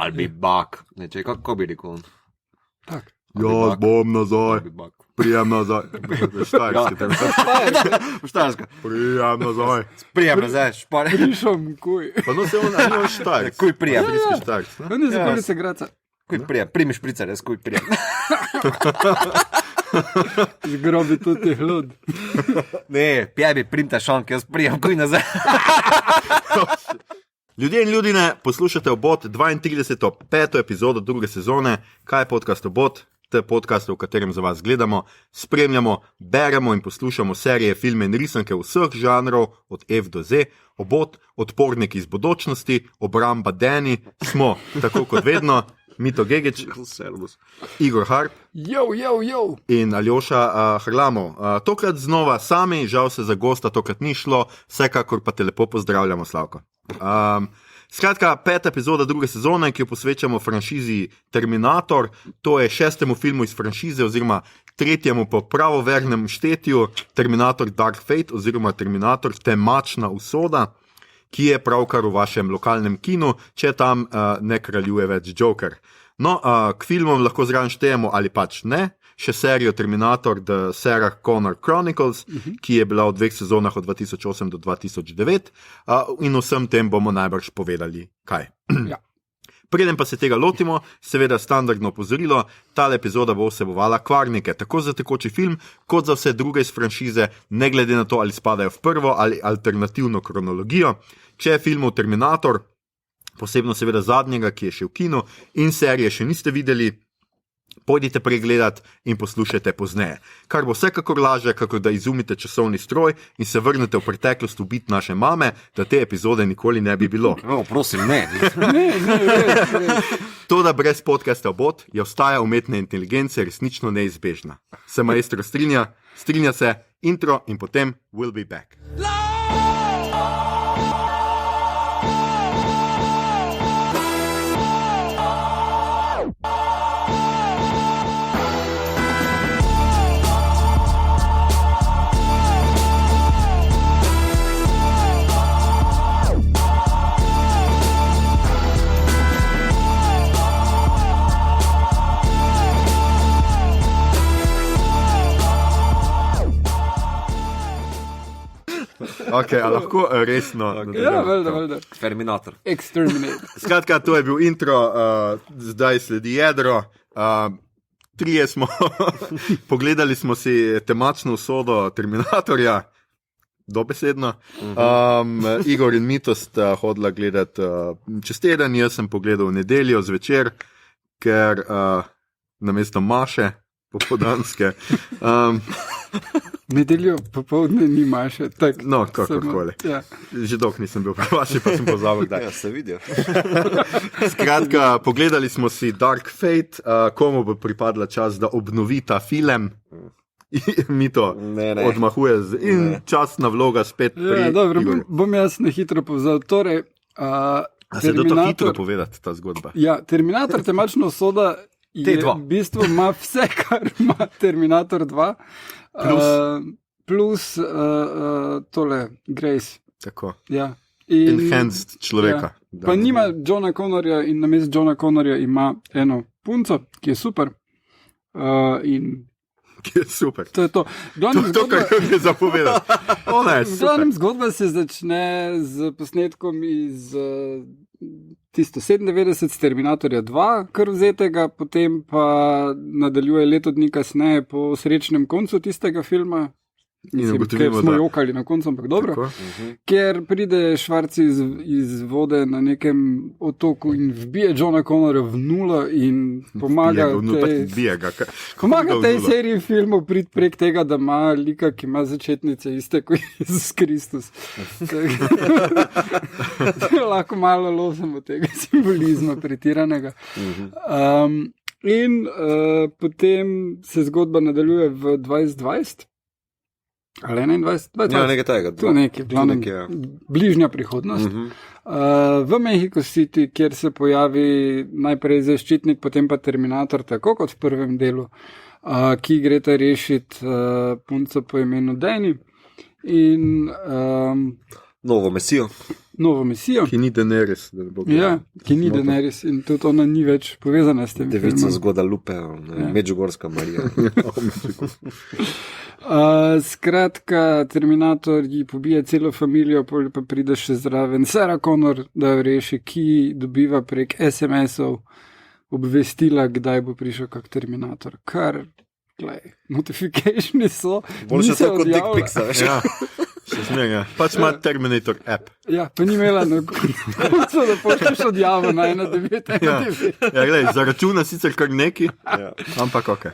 I'll be back. Ne, če, kako bi rekel? Tak. Jaz bom nazaj, I'll be back. prijem nazaj. Štajerski, Štajerska. prijem nazaj. Prijem nazaj, špar. Prišom, kuj. Pa no se on štajerski. Kuj prijem. Štajerski, ne? On je za okolice Graca. Kuj prijem. Primi špricer, jaz kuj prijem. Zgrobi tudi hlod. Ne, pijaj bi primta šank, jaz prijem, kuj nazaj. Ljudje in ljudine, poslušate Obot 32. peto epizodo druge sezone. Kaj je podcast Obot? To je podcast, v katerem za vas gledamo, spremljamo, beremo in poslušamo serije, filme in risanke vseh žanrov, od F do Z. Obot, odpornik iz bodočnosti, obramba Deni, smo, tako kot vedno, Mito Gegić, Igor Harp Jo. in Aljoša Hrlamov. Tokrat znova sami, žal se za gosta tokrat ni šlo, vsekakor pa te lepo pozdravljamo, Slavko. Skratka, peta epizoda druge sezone, ki jo posvečamo franšizi Terminator, to je šestemu filmu iz franšize oziroma tretjemu po pravovernem štetju Terminator Dark Fate oziroma Terminator Temačna usoda, ki je pravkar v vašem lokalnem kinu, če tam ne kraljuje več Joker. No, k filmom lahko zraven štejemo ali pač ne, še serijo Terminator The Sarah Connor Chronicles, ki je bila v 2 sezonah od 2008 do 2009 in vsem tem bomo najbrž povedali kaj. Ja. Preden pa se tega lotimo, seveda standardno opozorilo, tale epizoda bo vsebovala kvarnike, tako za tekoči film, kot za vse druge iz franšize, ne glede na to, ali spadajo v prvo ali alternativno kronologijo. Če je filmov Terminator, posebno seveda zadnjega, ki je še v kinu, in serije še niste videli, pojdite pregledat in poslušajte pozneje. Kar bo vsekakor lažje, kako da izumite časovni stroj in se vrnete v preteklost ubiti naše mame, da te epizode nikoli ne bi bilo. No, prosim, ne. Res. To, da brez podcasta Obot je ostaja umetne inteligence resnično neizbežna. Se maestro strinja se, intro in potem we'll be back. Ok, a lahko resno. Okay. Ja, valjda. Terminator. Exterminate. Skratka, to je bil intro, zdaj sledi jedro. Trije smo, pogledali smo si temačno usodo Terminatorja, dobesedno. Igor in Mito sta hodila gledati čez teden, jaz sem pogledal v nedeljo zvečer, ker namesto Maše, popoldanske. Nedeljo popoldne ni Maše. No, kakorkoli. Ja. Že dolgo nisem bil pri vaši, pa sem pozabil, kdaj. Ja, se vidijo. Skratka, pogledali smo si Dark Fate, komu bo pripadla čas, da obnovi ta film. Mito odmahuje in časna vloga spet pri Dobro, Igorju. bom jaz na hitro povzel. Torej, A se da to hitro povedati, ta zgodba? Ja, Terminator Temačna usoda je v bistvu ima vse, kar ima Terminator 2. Plus tole, Grace. Tako. Ja. Enhanced človeka. Ja. Pa nima Johna Connorja in namesto Johna Connorja ima eno punco, ki je super. Ki je super. To je to. To, kar je zapovedati. Ona je super. Zgodba se začne z posnetkom iz tisto 97 z Terminatorja 2, kar vzetega, potem pa nadaljuje leto dni kasneje po srečnem koncu tistega filma. Ker smo jokali na koncu, ampak dobro. Ker pride Švarc iz vode na nekem otoku in vbije Johna Connorja v nulo in pomaga tej seriji filmov priti prek tega, da ima lika, ki ima začetnice iste kot Jezus Kristus. Lahko malo losamo tega simbolizma pretiranega. Potem se zgodba nadaljuje v 2020. Ali 21? Ja, nekaj tega. To je nekaj, glavnem, bližnja prihodnost. V Mexico City, kjer se pojavi najprej zaščitnik, potem pa Terminator, tako kot v prvem delu, ki greta rešiti punco po imenu Dani. In Novo mesijo. novo misijo. Ki ni Daenerys, da ne bo kdo. Ja, ki ni Daenerys in tudi ona ni več povezana s tem. Devica z Guadalupe, Medžugorska Marija. Skratka, Terminator ji pobija celo familijo, pol pa pride še zraven Sarah Connor, da jo reši, ki dobiva prek SMS-ov obvestila, kdaj bo prišel kak Terminator. Kar, glej, notifikationi so. Boljše to kot dick pics, veš. Ja, še zmeraj. Pač ima Terminator app. Ja, pa ni imela na koncu, da pošlješ odjavo na 1.9. Ja, glej, zaračuna sicer kar neki, ampak ok.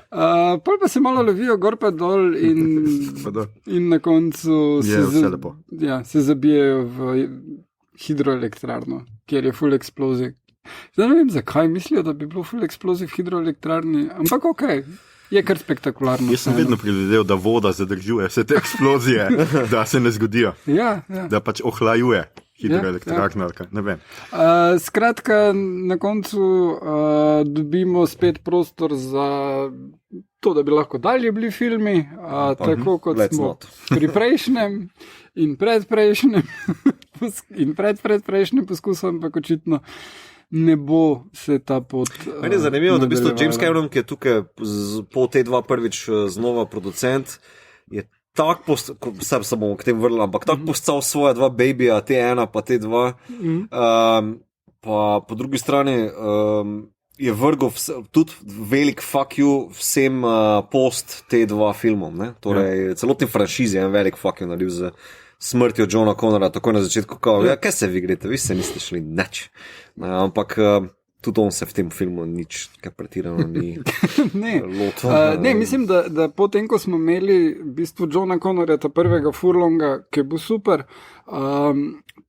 Pol pa se malo lovijo gor pa dol in na koncu se zabijajo v hidroelektrarno, kjer je full eksplozij. Zdaj ne vem, zakaj mislijo, da bi bilo full eksplozij v hidroelektrarni, ampak ok, je kar spektakularno. Jaz sem vedno predvideval, da voda zadržuje vse te eksplozije, da se ne zgodijo. Ja. Da pač ohlajuje hidroelektrarno, ne vem. Skratka, na koncu dobimo spet prostor za to, da bi lahko dalje bili filmi, tako kot smo pri prejšnjem in predprejšnjem in predprejšnjem poskusu, ampak očitno ne bo se ta pot. Meni je zanimivo, da v bistvu James Cameron, ki je tukaj po T2 prvič znova producent, je tako se bomo k tem vrli, ampak tako postal svoja dva babyja, T1 pa T2, pa po drugi strani je vrgel tudi velik fuck you vsem post T2 filmom, ne? Torej celotni franšizi je en velik fuck you naredil z smrtjo Johna Connora, tako na začetku, kaj se vi greste, vi se niste šli nič. Ampak tudi on se v tem filmu nič pretirano ni lotil. Ne, mislim, da potem, ko smo imeli v bistvu Johna Connorja, ta prvega furlonga, ki je bil super,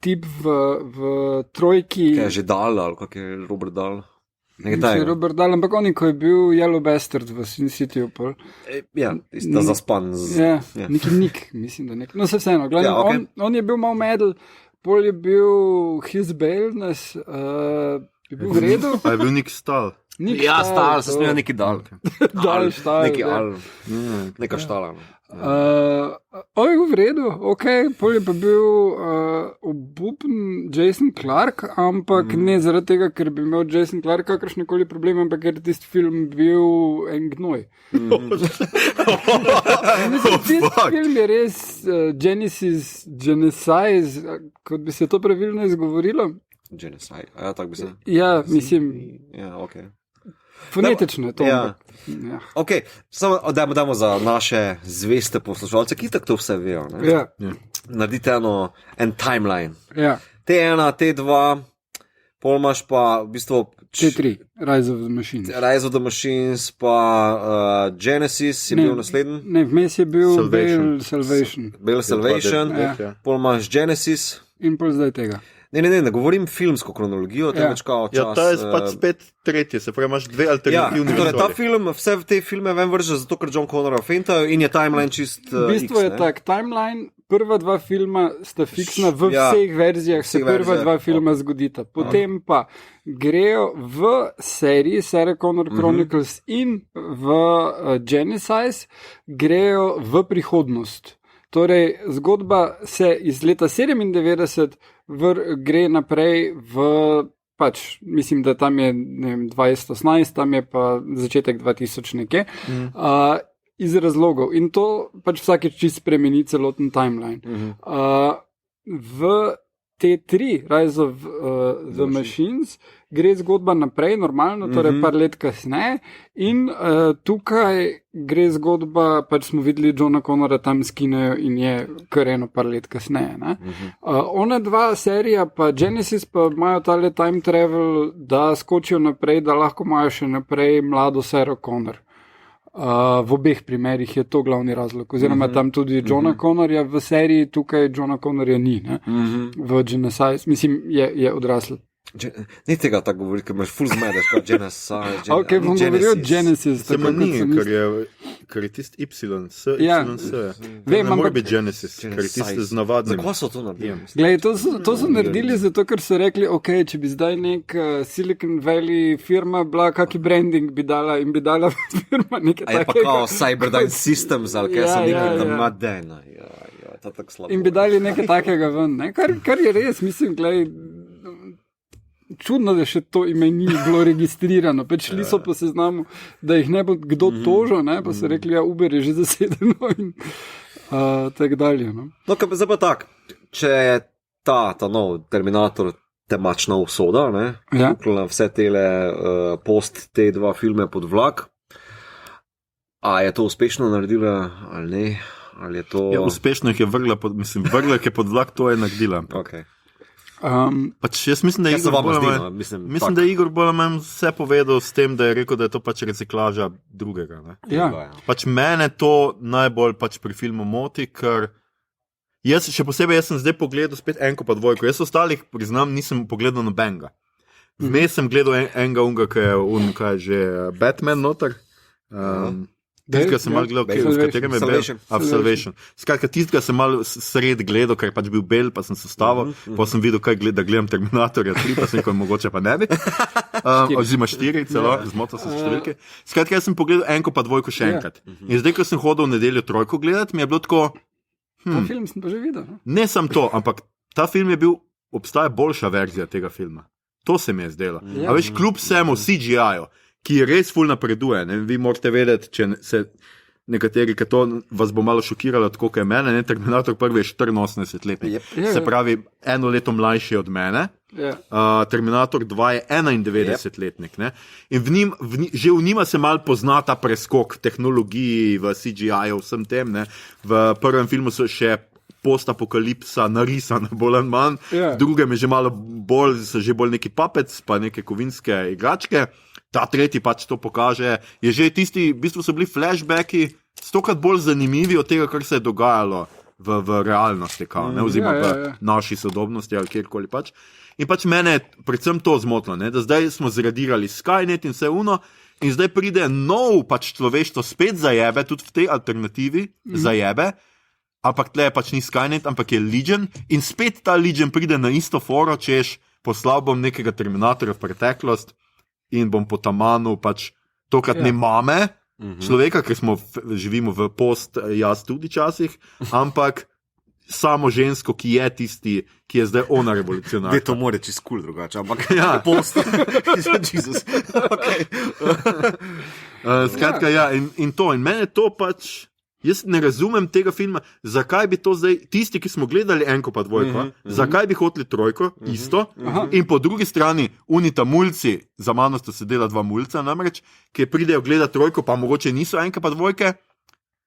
tip v trojki. Kaj je že Dahl, ali kak je Robert Dahl? Robert Dahl, ampak oni, ko je bil Yellow Bastard v Sin City. Ja, da zaspan. Nik, mislim, da nek. No, se vseeno, gledam, on je bil mal medel, pol je bil His Baleness, je bil v redu. A je bil Nik Stahl? Ja, Stahl, se smejo neki Dahl. Dahl, Stahl. Neki Al, neka Štala. On je bil v redu, ok, pol je pa bil obupen Jason Clarke, ampak ne zaradi tega, ker bi imel Jason Clarke kakršnekoli probleme, ampak ker je tisti film bil en gnoj. Tisti film je res Genocide, kot bi se to pravilno izgovorilo. Genocide, ja, tako bi se. Ja, mislim. Ja, ok. Fonetično je to. Ja. Ok, samo dajmo za naše zveste poslušalce, ki tako to vse vejo. Ja. Naredite en timeline. Ja. T1, T2, pol imaš pa v bistvu T3, Rise of the Machines. Rise of the Machines, pa Genesis je bil naslednji. Ne, vmes je bil Bale Salvation. Bale Salvation, pol imaš Genesis. In pol zdaj tega. Ne govorim filmsko kronologijo, temveč kao čas. Ja, ta je pač spet tretje, se pravi, imaš dve alternativni. Ja, torej ta film, vse te filme vem vrže, zato ker John Connor fentajo in je timeline čist v bistvu X, je tak, timeline, prva dva filma sta fiksna v vseh verzijah, se prva dva filma zgodita. Potem pa grejo v seriji Sarah Connor Chronicles in v Genesis, grejo v prihodnost. Torej, zgodba se iz leta 97 gre naprej v, pač, mislim, da tam je 2018, tam je pa začetek 2000 nekje, iz razlogov. In to pač vsakeč čist spremeni celoten timeline. V T3, Rise of the Machines, gre zgodba naprej, normalno, torej par let kasneje, in tukaj gre zgodba, pač smo videli Johna Connora tam skinejo in je kar eno par let kasneje. Ona dva serija, pa Genesis, pa imajo tale time travel, da skočijo naprej, da lahko imajo še naprej mlado Sarah Connor. V obeh primerih je to glavni razlog, oziroma tam tudi Johna Connorja v seriji, tukaj Johna Connorja ni, v Genesis, mislim, je odrasl. Ni tega tako govoriti, ker imaš ful zmedeš, kot Genesis. Ok, bom govoril Genesis. Se ni, ker je tist Y, S, Y, S. Vem, ne more biti Genesis, ker je tist z navadnim. Zakaj so to naredili? Glej, to so naredili zato, ker so rekli, ok, če bi zdaj nek Silicon Valley firma bila, kaki branding bi dala in bi dala firma nekaj takega. A je pa kao Cyberdyne Systems, ali kaj so nekaj tam madena. to tako slabo. In bi dali nekaj takega ven, ne? Kar je res, mislim, glej, čudno, da še to ime ni bilo registrirano. Pač šli so po seznamu, da jih ne bo kdo tožil, ne? Pa so rekli, ja, Uber je že zasedeno in tako dalje. No, zdaj pa tak, če je ta nov Terminator temačna usoda, ne? Ja. Vse tele post te dva filme pod vlak, a je to uspešno naredila ali ne? Ali je to... Ja, uspešno jih je vrgla pod vlak, to je naredila. Okay. Pač jaz mislim, da je Igor da je Igor bolj ali manj vse povedal s tem, da je rekel, da je to pač reciklaža drugega. Ne? Ja. Pač mene to najbolj pač pri filmu moti, ker še posebej jaz sem zdaj pogledal spet enko pa dvojko. Jaz ostalih, priznam, nisem pogledal nobenega. Vmes sem gledal enega unga, ki je že Batman noter. Tistega sem malo gledal, v katerem je Salvation. Skratka, tistega sem malo sred gledal, ker je pač bil bel, pa sem se stavil, pa sem videl, da gledam Terminatorja 3, pa sem rekel, mogoče pa ne bi. Oziroma 4 celo, zmotil sem številke. Skratka, jaz sem pogledal enko pa dvojko še enkrat. In zdaj, ko sem hodil v nedeljo trojko gledati, mi je bilo tako... Ta film sem pa že videl. Ne sam to, ampak ta film je bil, obstaja boljša verzija tega filma. To se mi je zdelo. A veš, kljub vsemu CGI-ju, ki res ful napreduje. Ne? Vi morate vedeti, če se nekateri, ki to vas bo malo šokiralo, tako kot je mene, ne? Terminator prvi je 84 let. Se pravi, 1 leto mlajši od mene. Terminator 2 je 91-letnik. Ne? In že v njima se malo pozna ta preskok v tehnologiji, v CGI-ju, vsem tem. Ne? V prvem filmu so še postapokalipsa narisana bolj ali manj, v drugem je že malo bolj, so že bolj neki papec, pa neke kovinske igračke. Ta tretji pač to pokaže, je že tisti, v bistvu so bili flashbacki stokrat bolj zanimivi od tega, kar se je dogajalo v realnosti, oziroma v naši sodobnosti ali kjerkoli pač. In pač mene je predvsem to zmotilo, da zdaj smo zradirali Skynet in vse uno, in zdaj pride nov pač človeštvo spet zajebe, tudi v tej alternativi zajebe, ampak tle pač ni Skynet, ampak je Legion, in spet ta Legion pride na isto foro, češ poslal bom nekega Terminatorja v preteklost, in bom po tamanu pač tokrat ne mame človeka, ker živimo v jaz tudi časih, ampak samo žensko, ki je tisti, ki je zdaj ona revolucionarka. To more čist cool drugače, ampak post. Jesus. Skratka, in mene to pač, jaz ne razumem tega filma, zakaj bi to zdaj, tisti, ki smo gledali enko pa dvojko, zakaj bi hoteli trojko, isto, in po drugi strani unita mulci, za mano sta sedela dva mulca namreč, ki pridejo gledati trojko, pa mogoče niso enka pa dvojke,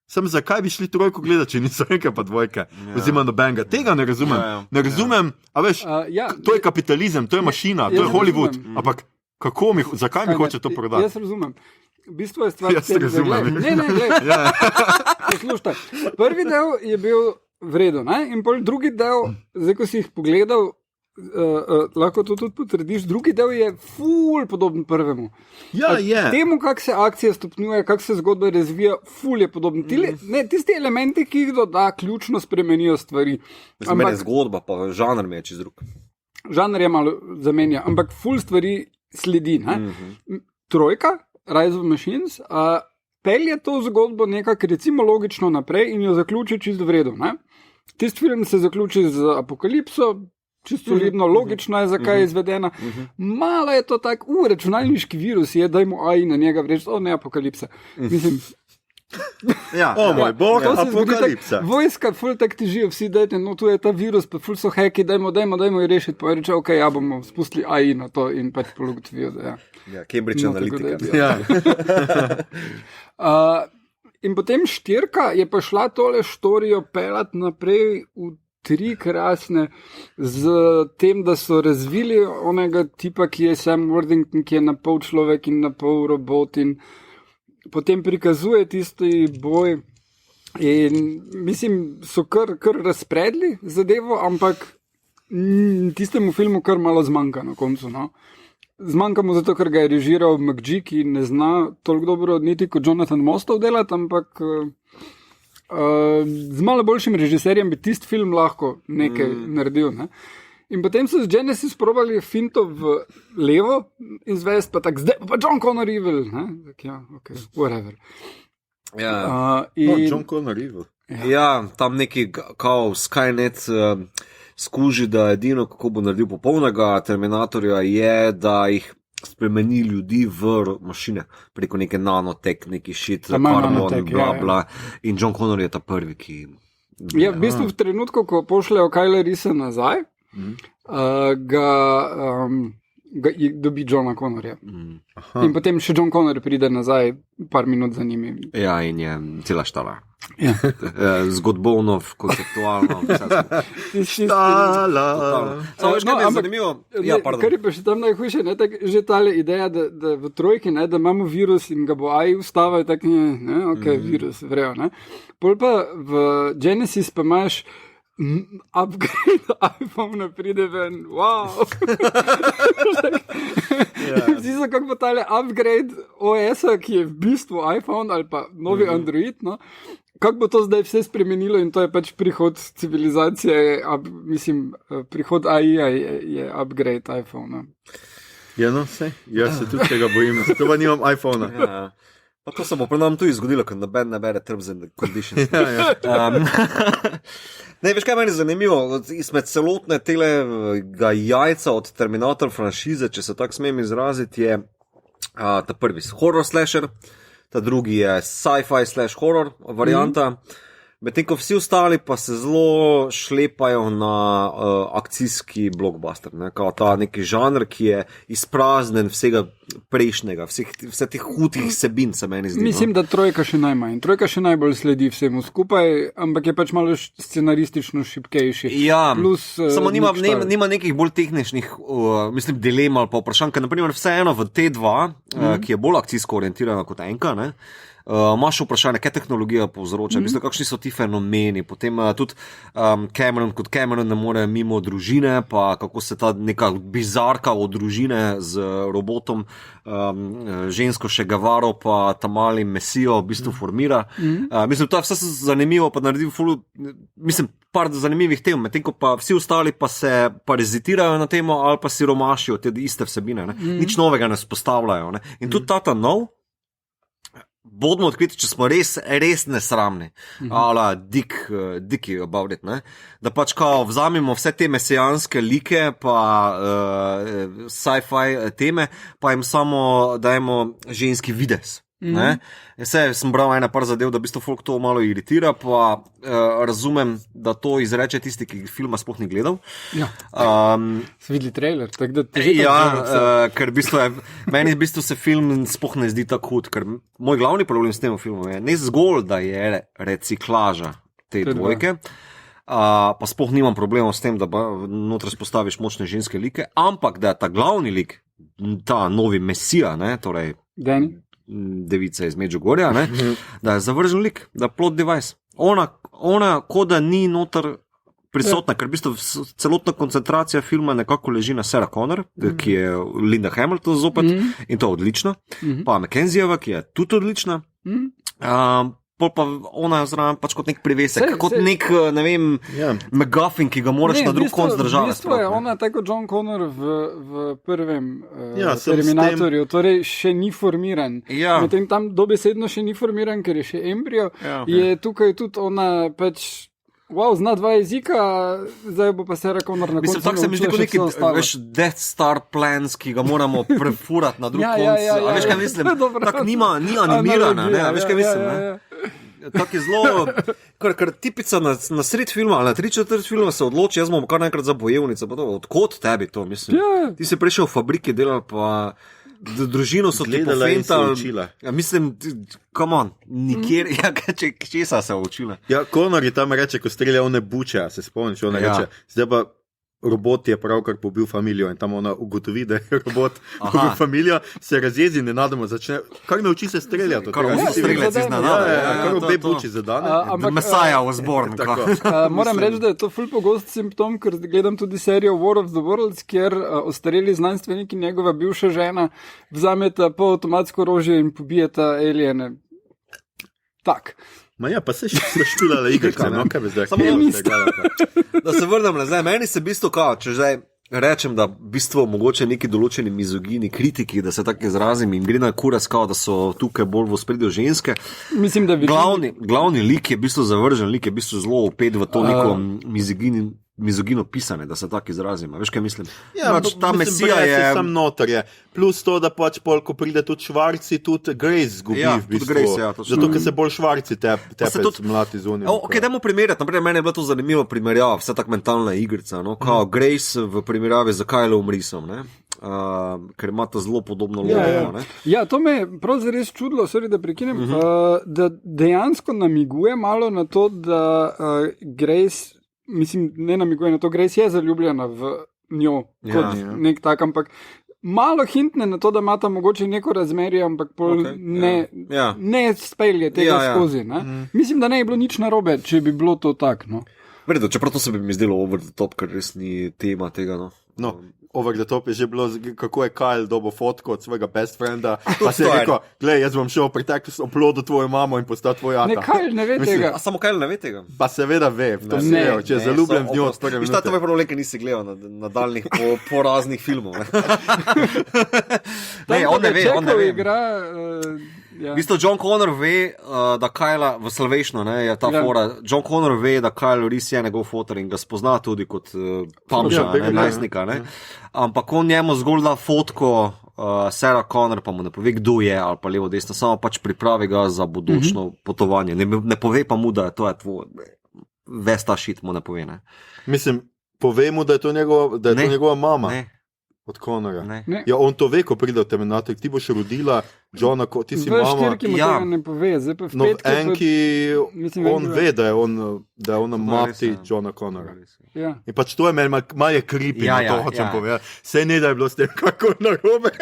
zakaj bi šli trojko gledati, če niso enka pa dvojke, oziroma nobenega, tega ne razumem, a veš, to je kapitalizem, to je mašina, to je Hollywood, ampak zakaj mi hoče to prodati? Jaz razumem. V bistvu je stvar tem, poslušaj. Prvi del je bil vredo, ne? In pol drugi del, zdaj ko si jih pogledal, lahko to tudi potrediš, drugi del je ful podoben prvemu. Temu, kak se akcija stopnjuje, kak se zgodba razvija, ful je podoben. Tisti elementi, ki jih doda, ključno spremenijo stvari. Zmene zgodba, pa žanr mi je čez drug. Žanr je malo zamenja, ampak ful stvari sledi. Trojka, Rise of Machines, pelje to zgodbo nekako recimo logično naprej in jo zaključi čisto vredo. Tisti film se zaključi z apokalipso, čisto solidno, logično je, zakaj je izvedena. Malo je to tak, računalniški virus je, dajmo AI na njega vreči, ne apokalipsa. Mislim, moj bog, apokalipsa. Vojska, ful tak težijo, vsi dajte, tu je ta virus, pa ful so heki, dajmo jo rešiti, pa reče, ok, bomo spustili AI na to in pač pologotovijo, da Cambridge Analytica. In potem 4 je pa šla tole štorijo pelati naprej v 3 krasne z tem, da so razvili onega tipa, ki je Sam Worthington, ki je na pol človek in na pol robot in potem prikazuje tisti boj in mislim, so kar razpredli zadevo, ampak tistemu filmu kar malo zmanjka na koncu, no. Zmanjka mu zato, ker ga je režiral McG, ki ne zna toliko dobro niti kot Jonathan Mostov delati, ampak z malo boljšim režiserjem bi tisti film lahko nekaj naredil. Ne? In potem so z Genesis probali finto v levo in zvest, pa tako, zdaj pa John Connor evil. Ok, whatever. John Connor evil. Ja, tam neki kao Skynet skuži, da edino, kako bo naredil popolnega Terminatorja, je, da jih spremeni ljudi v mašine preko neke nanotek, shit, karbon, bla, bla. In John Connor je ta prvi, ki... Ja, v bistvu v trenutku, ko pošljajo Kyla Reesa nazaj, ga dobi Johna Connorja. In potem še John Connor pride nazaj par minut za njimi. Ja, in je cela štala. Ja. Zgodbovno, konceptualno. Štala. Samo veš, kaj mi je zanimivo? Ja, pardon. Kar je pa še tam najhujše, ne, tak, že tale ideja, da v trojki, ne, da imamo virus in ga bo AI ustavil, tak ne, ok, virus, vrejo, ne. Pol pa v Genesis pa imaš upgrade iPhone pride ven, wow. Vsi so kako bo tale upgrade OS-a, ki je v bistvu iPhone ali pa novi Android, no. Kako bo to zdaj vse spremenilo in to je pač prihod civilizacije, prihod AI-ja je upgrade iPhone. Ja, no, vse. Jaz se tudi tega bojim, zato pa nimam iPhone-a. Ja. Pa to se bo pri nam tudi zgodilo, ker noben ne bere terms and conditions. Ne, veš kaj meni je zanimivo? Izmed celotne telega jajca od Terminator franšize, če se tako smem izraziti, je ta prvi horror slasher, ta drugi je sci-fi slash horror varianta, medtem ko vsi ostali pa se zelo šlepajo na akcijski blockbuster, ne? Kao ta neki žanr, ki je izpraznen vsega prejšnjega, vse teh hudih sebin se meni zdi. Mislim, da trojka še najmanj. Trojka še najbolj sledi vsemu skupaj, ampak je pač malo scenaristično šibkejši. Ja, plus, samo nima nekih bolj tehničnih dilem ali pa vprašanj, ker naprimer vseeno v T2, ki je bolj akcijsko orientirana kot enka, ne? Imaš vprašanje, kaj tehnologija povzroča, kakšni so ti fenomeni, potem tudi Cameron kot Cameron ne more mimo družine, pa kako se ta neka bizarka od družine z robotom, žensko še Gavaro, pa ta mali Mesijo v bistvu formira. Mislim, to je vse zanimivo, pa naredi par zanimivih tem, medtem ko pa vsi ostali pa se parazitirajo na temo ali pa siromašijo te iste vsebine, ne? Nič novega ne spostavljajo. Ne? In tudi ta nov, bodimo odkriti, če smo res nesramni, ala diki about it, ne? Da pač kao vzamemo vse te mesijanske like pa sci-fi teme, pa jim samo dajemo ženski videz. Sem bral par zadev, da v bistvu folk to malo iritira, pa razumem, da to izreče tisti, ki filma sploh ni gledal. Ja. Si videli trailer? Ker meni v bistvu se film sploh ne zdi tako hud, ker moj glavni problem s tem filmom je ne zgolj, da je reciklaža te dvojke, pa sploh nimam problemov s tem, da noter spostaviš močne ženske like, ampak da je ta glavni lik, ta novi mesija, ne, torej Danny? Devica iz Medžugorja, ne, da je zavržen lik, da je plot device. Ona kot da ni noter prisotna, ker v bistvu celotna koncentracija filma nekako leži na Sarah Connor, ki je Linda Hamilton zopet, in to je odlično, pa Mackenzieva, ki je tudi odlična, pol pa ona zraven pač kot nek privesek, kot nek, ne vem, McGuffin, ki ga moraš na drug konc države. V bistvu je ona tako John Connor v prvem Terminatorju, torej še ni formiran. Ja. Medtem tam dobesedno še ni formiran, ker je še embrio, je tukaj tudi ona pač zna dva jezika, zdaj bo pa Sarah Connor na koncu. Mislim, tako se mi zdi kot neki, veš, Death Star plans, ki ga moramo prefurati na drug konc. A veš, kaj mislim? Tako ni animirana, ne? A veš, kaj mislim, ne? Tako je zelo, ker tipica na sred filma ali na 3/4 filma se odloči, jaz bom kar naenkrat za bojevnica, pa to, odkot tebi to, mislim? Ti si prišel v fabriki delal, pa družino so ti pofentali. Ja, mislim, come on, nikjer, česa se je učila? Ja, Connor je tam reče, ko strelja one buče, se spomniš, ona reče, zdaj pa robot je pravkar pobil familijo in tam ona ugotovi, da je robot pobil familijo, se razjezi in nenadoma začne, kar ne uči se streljati. Kar uči se streljati iznenada. Kar obe buči zadane. Messiah was born. Moram reči, da je to ful pogost simptom, ker gledam tudi serijo War of the Worlds, kjer ostareli znanstveniki, njegova bivša žena, vzameta polautomatsko orožje in pobijeta aliene. Tak. Ma ja, pa se še špilala igrica, no, kaj bi zdaj? Da se vrnem nazaj, meni se v bistvu kao, če zdaj rečem, da v bistvu mogoče neki določeni mizogini, kritiki, da se tako izrazim, jim gre na kuras, kao, da so tukaj bolj v ospredju ženske. Mislim, da Glavni lik je v bistvu zavržen, lik je v bistvu zelo upet v to neko mizogino pisane, da se tako izrazim. Veš, kaj mislim? Ja, ta mesija je sam noter. Plus to, da pač pol, ko pride tudi Švarci, tudi Grace zgubi v bistvu. Grace, zato, ker se bolj Švarci tepet mlati zunaj. Ok, dajmo primerjati. Naprej, meni je bila to zanimiva primerjava, vse tak mentalna igrica. No? Kao Grace v primerjavi z Kylom Reesom, ker ima to zelo podobno logo. Ja, to me je prav zares čudilo, sorry, da prekinem, da dejansko namiguje malo na to, da Grace, mislim, ne namiguje na to, Grace je zaljubljena v njo kot nek tak, ampak malo hintne na to, da ima tam mogoče neko razmerje, ampak ne spelje tega skozi. Mislim, da ne je bilo nič narobe, če bi bilo to tak. Vredo, čeprav to se bi mi zdelo over the top, ker res ni tema tega. No, over the top je že bilo, kako je Kyle dobil fotko od svojega best frienda, pa se je rekel, glej, jaz bom šel v preteklost oplodil tvojo mamo in postal tvoj ata. Ne, Kyle ne ve tega. A samo Kyle ne ve tega? Pa seveda ve, to si ve, če je zaljubljen v njo. Viš, ta tvoj problem, ker nisi gledal nadaljnih poraznih filmov. Ne, on ne ve, on ne ve. V bistvu John Connor ve, da Kyla v Salvationu je ta fora. John Connor ve, da Kyle Reese je njegov fotor in ga spozna tudi kot pamža, najstnika. Ampak on njemu zgolj da fotko Sarah Connor, pa mu ne pove, kdo je, ali pa levo desno, samo pač pripravi ga za bodočno potovanje. Ne pove pa mu, da to je tvoj, ves ta shit mu ne pove. Mislim, pove mu, da je to njegova mama. Ne. Od Conora. Ne. Ja, on to ve, ko pride v Terminator. Ti boš rodila Johna, ti si mama. V štirki mu tega ne pove, zdaj pa v petki. Enki, on ve, da je ona mati Johna Connora. Ja. In pač to je meni malo creepy, to hočem povedati. Sej ne, da je bilo s tem kako narobe.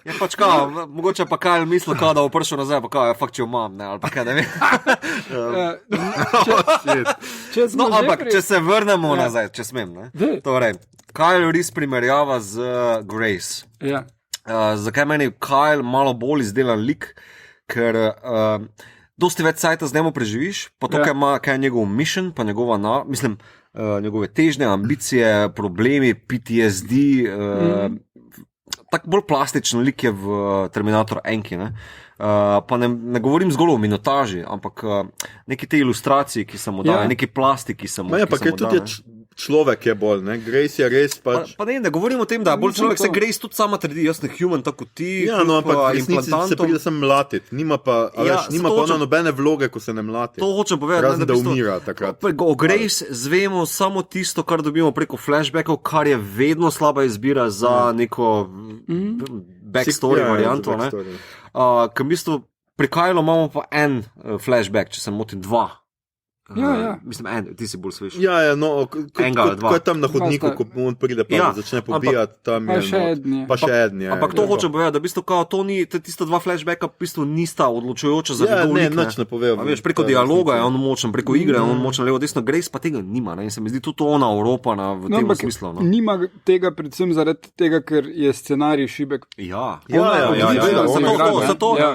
Je pač kao, mogoče pa Kyle misli, da bo prišel nazaj, pa kao, fakt, če jo imam, ali pa kaj, ne vem. Če se vrnemo nazaj, če smem, ne. Torej, Kyle Reese primerjava z Grace. Ja. Zakaj meni Kyle malo bolj izdelan lik, ker dosti več sajta z njemu preživiš, pa to, kaj je njegov mission, pa njegove težnje, ambicije, problemi, PTSD, tako bolj plastičen lik je v Terminator Enki, ne. Pa ne govorim zgolj o minutaži, ampak neki te ilustraciji, ki sem mu dal, neki plasti, ki sem mu dal. Človek je bolj, ne? Grace je res pač... Pa ne govorim o tem, da bolj človek se Grace tudi sama trdi, jaz ne human, tako ti, ja, no, ampak v resnici se pride sem mlatit, nima pa ona nobene vloge, ko se ne mlati. To hočem povedati. Razen da umira takrat. O Grace zvemo samo tisto, kar dobimo preko flashbackov, kar je vedno slaba izbira za neko backstory varianto, ne? Ker v bistvu pri Kylu imamo pa en flashback, če se motim, 2. Mislim, ti si bolj svež. Ja, no, ko je tam na hodniku, ko on pride pa začne pobijati, tam je pa še edni. Ampak to hočem povedati, da v bistvu kao to ni, tista 2 flashbacka v bistvu nista odločujoča za njegov lik. Ne, nič ne povejo. Preko dialoga je on močen, preko igre je on močen, levo desno, Grace pa tega nima, in se mi zdi tudi ona Evropana v tem smislu. Nima tega predvsem zaradi tega, ker je scenarij šibek.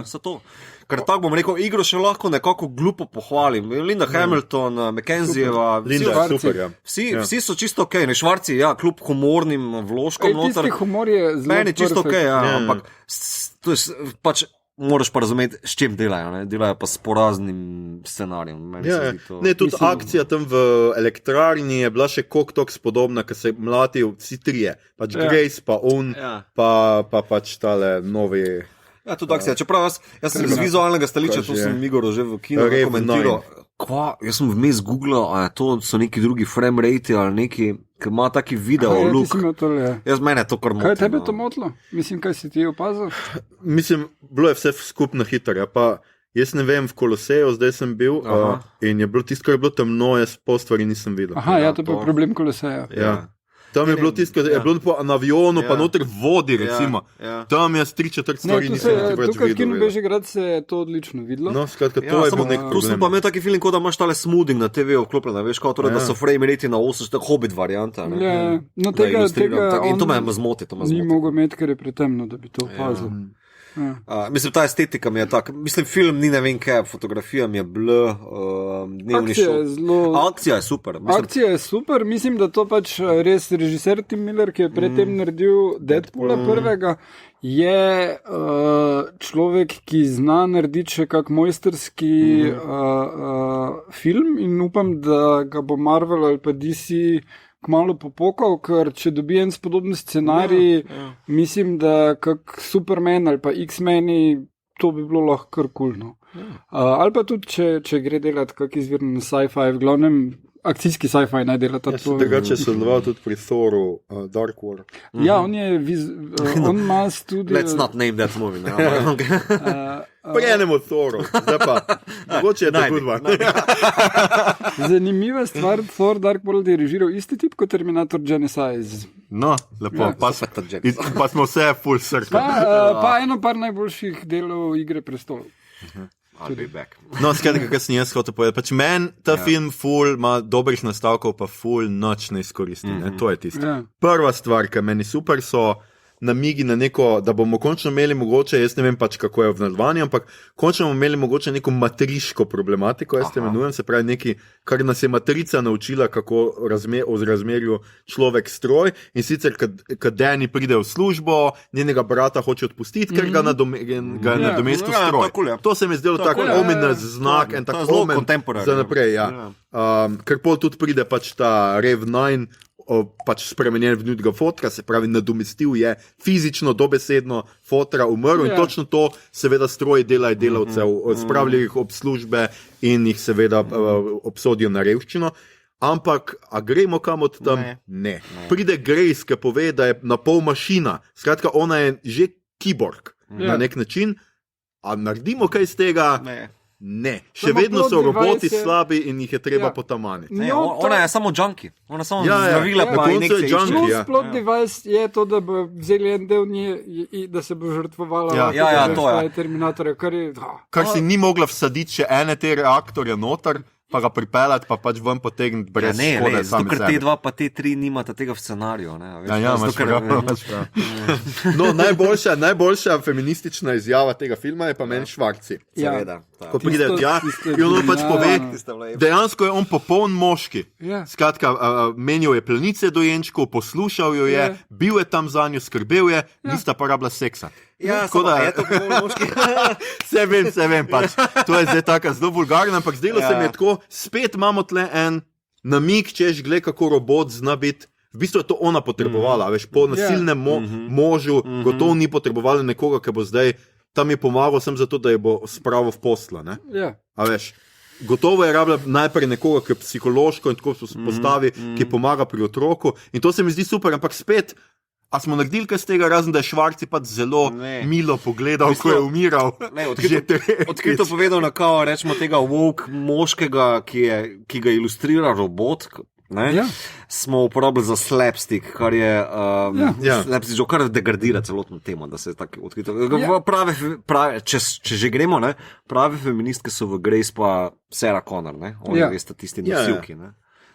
Zato. Ker tako bom rekel, igro še lahko nekako glupo pohvalim. Linda Hamilton, McKenzieva, vsi so čisto ok, ne Švarci, kljub humornim vložkom noter. Tisti humor je zelo meni čisto ok, ampak to je pač moraš pa razumeti, s čim delajo, ne? Delajo pa s poraznim scenarijem. Ne, tudi akcija tam v elektrarni je bila še koliko spodobna, ker se mlatijo vsi trije. Pač Grace, pa on, pa pač tale novi... Ja, tudi akcija. Čeprav jaz sem z vizualnega stališča, to sem Igor že v kinu komentiral. Jaz sem vmes googlal, a to so neki drugi frame rate ali neki, ki ima taki video look. Jaz mene to kar moti. Kaj je tebe to motilo? Mislim, kaj si ti opazil? Mislim, bilo je vse skupno hitro, pa jaz ne vem, v Koloseju zdaj sem bil in je bilo tisto, kar je bilo temno, jaz pol stvari nisem videl. Aha, to je pa problem Koloseja. Ja. Tam je bilo tisto, je bilo na avionu, pa noter vodi, recimo. Tam jaz 3/4 stvari nisem več videl. Tukaj v Kinu Bežigrad se je to odlično videlo. No, skratka, to je bil nek problem. Tu sem pa imel taki feeling, kot da imaš tale smoothing na TV vklopljena, veš, kot da so frame rate na 8, Hobbit varianta. No, tega in to me zmoti. Ni mogel imeti, ker je pretemno, da bi to opazil. Mislim, ta estetika mi je taka. Mislim, film ni ne vem kaj, fotografija mi je dnevni šov. Akcija je super. Akcija je super, mislim, da to pač res režiser Tim Miller, ki je predtem naredil Deadpoola prvega, je človek, ki zna narediti še kak mojsterski film in upam, da ga bo Marvel ali pa DC kmalo popokal, ker če dobi en spodobni scenarij, mislim, da kak Superman ali pa X-meni, to bi bilo lahko kar kulno. Ali pa tudi, če gre delati kak izvirni sci-fi, v glavnem akcijski sci-fi naj delata to. Drugače sodeloval tudi pri Thoru, Dark World. Ja, on on ima studio. Let's not name that movie. Prejenem od Thoru, zdaj pa, mogoče je tako dva. Zanimiva stvar, Thor Dark World je režiral isti tip kot Terminator Genesis. No, lepo, pa smo vse full circle. Pa eno par najboljših delov Igre prestolov. No, skratka, kaj sem jaz hotel povedati. Pač meni ta film ful ima dobrih nastavkov, pa ful noč ne izkoristi. To je tisto. Prva stvar, ki meni super, so namigi na neko, da bomo končno imeli mogoče, jaz ne vem pač kako je v nadaljevanju, ampak končno bomo imeli mogoče neko matriško problematiko, jaz te imenujem, se pravi nekaj, kar nas je matrica naučila, kako v razmerju človek stroj, in sicer, kad Danny pride v službo, njenega brata hoče odpustiti, ker ga je nadomestil stroj. To se mi je zdelo tako ominous znak, en tak omen za naprej. Ker pol tudi pride pač ta Rev 9, pač spremenjen v njega fotra, se pravi nadomestil je fizično, dobesedno fotra umrl in točno to seveda stroji delajo delavcev, spravljajo jih ob službe in jih seveda obsodijo na revščino. Ampak, a gremo kam od tam? Ne. Pride Grace, ki pove, da je na pol mašina. Skratka, ona je že kiborg na nek način. A naredimo kaj iz tega? Ne. Še vedno so roboti slabi in jih je treba potamaniti. Ona je samo junkie. Ona samo zdravila pa injekcije. Plus plot device je to, da bo vzeli en del nje, da se bo žrtvovala to je Terminatorja, kar si ni mogla vsaditi še ene te reaktorje noter, pa ga pripeljati, pa pač ven potegniti brez škode sami sebi. Ker te dva pa te tri nimata tega v scenariju. No, najboljša feministična izjava tega filma je pa meni Švarci. Seveda. Ko pride tja, in on pač pove, dejansko je on popoln moški. Skratka, menil je plenice dojenčkov, poslušal jo je, bil je tam za njo, skrbel je, nista pa rabila seksa. Ja, samo je to popoln moški. Se vem pač. To je zdaj taka zelo vulgarna, ampak zdelo se mi je tako, spet imamo tle en namig, češ gled, kako robot zna biti. V bistvu je to ona potrebovala, veš, po nasilnem možu gotovo ni potrebovala nekoga, ki bo zdaj tam je pomagal sem zato, da je bo spravil v posla, ne? A veš, gotovo je rabila najprej nekoga, ki je psihološko in tako postavi, ki pomaga pri otroku in to se mi zdi super, ampak spet, a smo naredili kaj z tega, razen da je Švarci pa zelo milo pogledal, ko je umiral. Odkrito povedal na kao, rečemo tega woke moškega, ki ga ilustrira robot, smo uporabili za slapstick, kar je slapstick, že kar degradira celotno temo, da se tako odkrito. Če že gremo, prave feministke so v Grace pa Sarah Connor, oni veste tisti nosilki.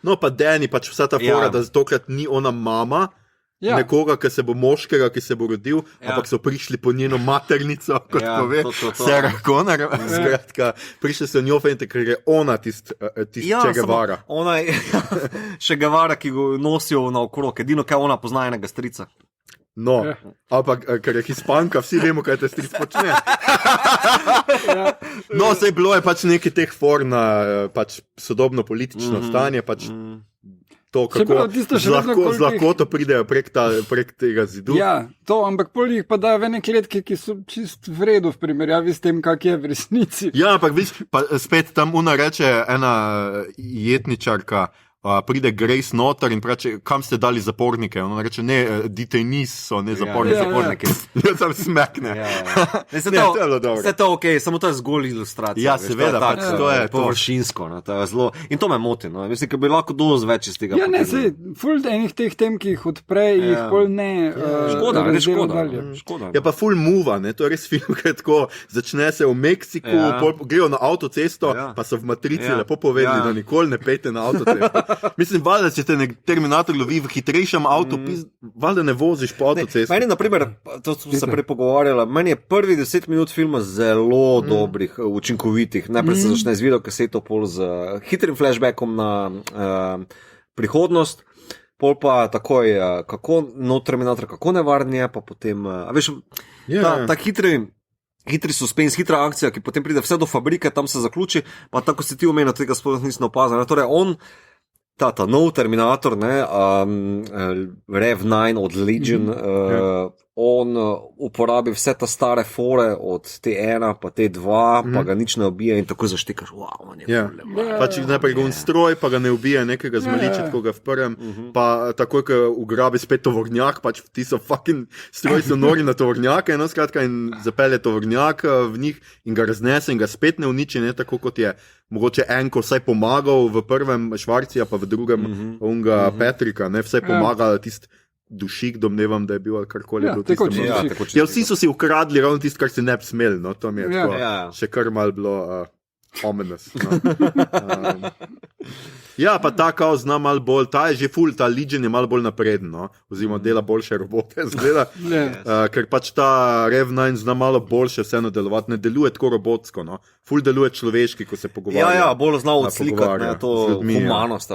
No pa Danny, pač vsa ta fora, da tokrat ni ona mama, nekoga, ki se bo moškega, ki se bo rodil, ampak so prišli po njeno maternico, kot pove Sarah Connor. Skratka, prišli so njo fente, ker je ona tist Che Guevara. Ona je Che Guevara, ki go nosijo naokrog, edino kaj ona pozna enega strica. No, ampak, ker je Hispanka, vsi vemo, kaj te stric počne. No, sej bilo je pač nekaj teh for na pač sodobno politično stanje, pač to, kako z lahkoto pridejo prek tega zidu. Ja, to, ampak pol jih pa dajo v ene kletke, ki so čist v redu v primerjavi s tem, kak je v resnici. Ja, ampak viš, pa spet tam una reče ena jetničarka, pride Grace noter in pravi, kam ste dali zapornike? Ona reče, ne, detainees so, ne zaporniki. Ja, tam smekne. Vse to je ok, samo to je zgolj ilustracija. Ja, seveda, pač to je površinsko, to je zelo, in to me moti, mislim, ker bi lahko dosti več iz tega. Ja, ne, sej, ful enih teh tem, ki jih odpre, jih pol ne. Škoda. Ja, pa ful move, to je res film, kaj tako, začne se v Meksiku, grejo na avtocesto, pa so v Matrici lepo povedali, da nikoli ne pejte na avtocesto. Mislim, valjda, če te nek Terminator lovi v hitrejšem avtu, valjda ne voziš po avtocesti. Meni, naprimer, to smo se prej pogovarjali, meni je prvi 10 minut filma zelo dobrih, učinkovitih. Najprej se začne z videokaseto, pol z hitrim flashbackom na prihodnost, pol pa takoj, kako Terminator, kako nevaren je, pa potem, veš, ta hitri suspens, hitra akcija, ki potem pride vse do fabrike, tam se zaključi, pa tako si ti omenil, tega sploh nisem opazil. Torej, ta nov Terminator, Rev 9 od Legion, on uporabi vse ta stare fore od T1 pa T2, pa ga nič ne ubije in tako zaštekaš, wow, on je Pač najprej ga stroj, pa ga ne ubije nekega zmeličet, ko ga v prvem, pa takoj, ko ugrabi spet tovornjak, pač ti so fucking stroji so nori na tovornjake, skratka, in zapelje tovornjak v njih in ga raznese in ga spet ne uniči, ne tako kot je mogoče enko vsaj pomagal v prvem Švarcija, pa v drugem unga Petrika, ne, vsaj pomagal tist dušik, domnevam, da je bil ali karkoli. Vsi so si ukradli ravno tisto, kar si ne bi smeli, no, to mi je tako, še kar malo bilo ominous. No. Pa ta kao zna malo bolj, ta je že full, ta Legion je malo bolj napreden, no? Oziroma dela boljše robote, zgleda, ker pač ta Rev 9 zna malo boljše vseeno delovati, ne deluje tako robotsko, no? Full deluje človeški, ko se pogovarja. Bolj znal odslikati, to humanost.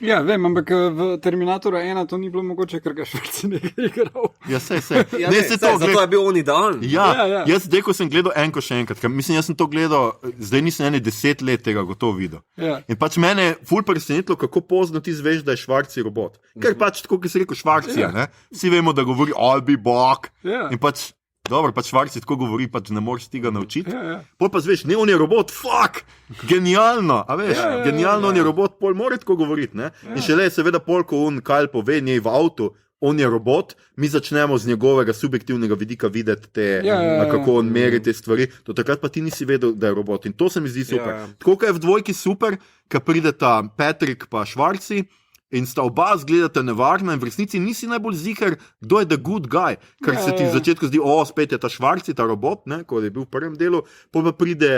Vem, ampak v Terminatorju 1 to ni bilo mogoče, ker ga Schwarzenegger igral. Sej. Zato je bil on idealen. Jaz zdaj, ko sem gledal enko še enkrat, mislim, jaz sem to gledal, zdaj nisem 10 let tega gotovo videl. In pač mene ful presenetilo, kako pozno ti zveš, da je Schwarzi robot. Ker pač tako, ki si rekel Schwarzija, ne? Vsi vemo, da govori I'll be back. In pač, dobro, pač Schwarzi tako govori, pač ne moreš tega naučiti. Pol pa zveš, ne, on je robot, fuck, genialno, a veš, genialno, on je robot, pol mora tako govoriti, ne? In šele seveda pol, ko on Kyle pove, njej v avtu, on je robot, mi začnemo z njegovega subjektivnega vidika videti kako on meri te stvari, do takrat pa ti nisi vedel, da je robot. In to se mi zdi super. Tako, ko je v dvojki super, ko prideta Patrick pa Schwarzi in sta oba zgledata nevarna in v resnici nisi najbolj ziher, kdo je the good guy, ker se ti v začetku zdi, spet je ta Schwarzi, ta robot, ne, ko je bil v prvem delu, pa pride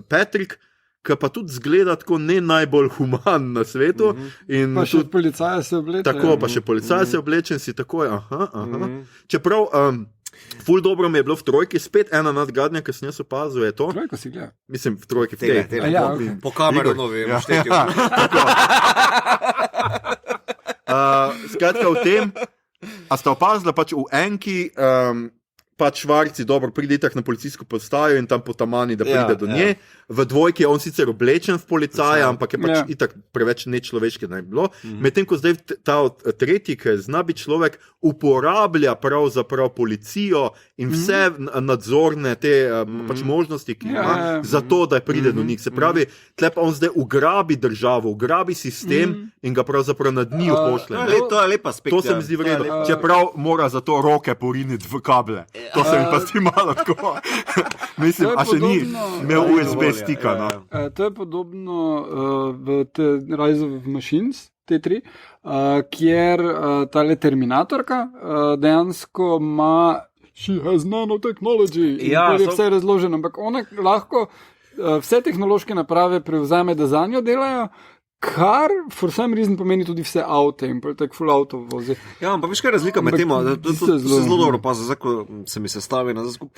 Patrick, ki pa tudi zgleda tako ne najbolj human na svetu. In pa še policaja se obleče. Tako, pa še policaja se obleče in si takoj, Čeprav, ful dobro mi je bilo v trojki, spet ena nadgradnja, ki sem jaz opazil, je to. Trojko si gleda. Mislim, v trojki, v tej. Po kameru novi, štetju. Skratka, v tem, a sta opazila pač v enki, pač Schwarzi dobro pride tak na policijsko postajo in tam potamani, da pride do nje. V dvojki je on sicer oblečen v policaja, ampak je pač itak preveč nečloveški naj bilo. Medtem ko zdaj ta tretji, ki zna biti človek, uporablja pravzaprav policijo in vse nadzorne te pač možnosti, ki ima, zato, da pride do njih. Se pravi, tle pa on zdaj ugrabi državo, ugrabi sistem in ga pravzaprav nad njih pošlje. To je lepa spektra. To se mi zdi vredno. Čeprav mora za to roke poriniti v kable. To se mi pa zdi malo tako. Mislim, a še ni imel USB stika. No? To je podobno v Rise of Machines, T3, kjer tale Terminatorka dejansko ima she has nanotechnology in je vse razloženo, ampak ona lahko vse tehnološke naprave prevzame, da za njo delajo, kar for some reason pomeni tudi vse avte in tako full auto vozi. Ampak veš kaj je razlika med tem, to se zelo dobro pa ko se mi sestavi nazaj skup.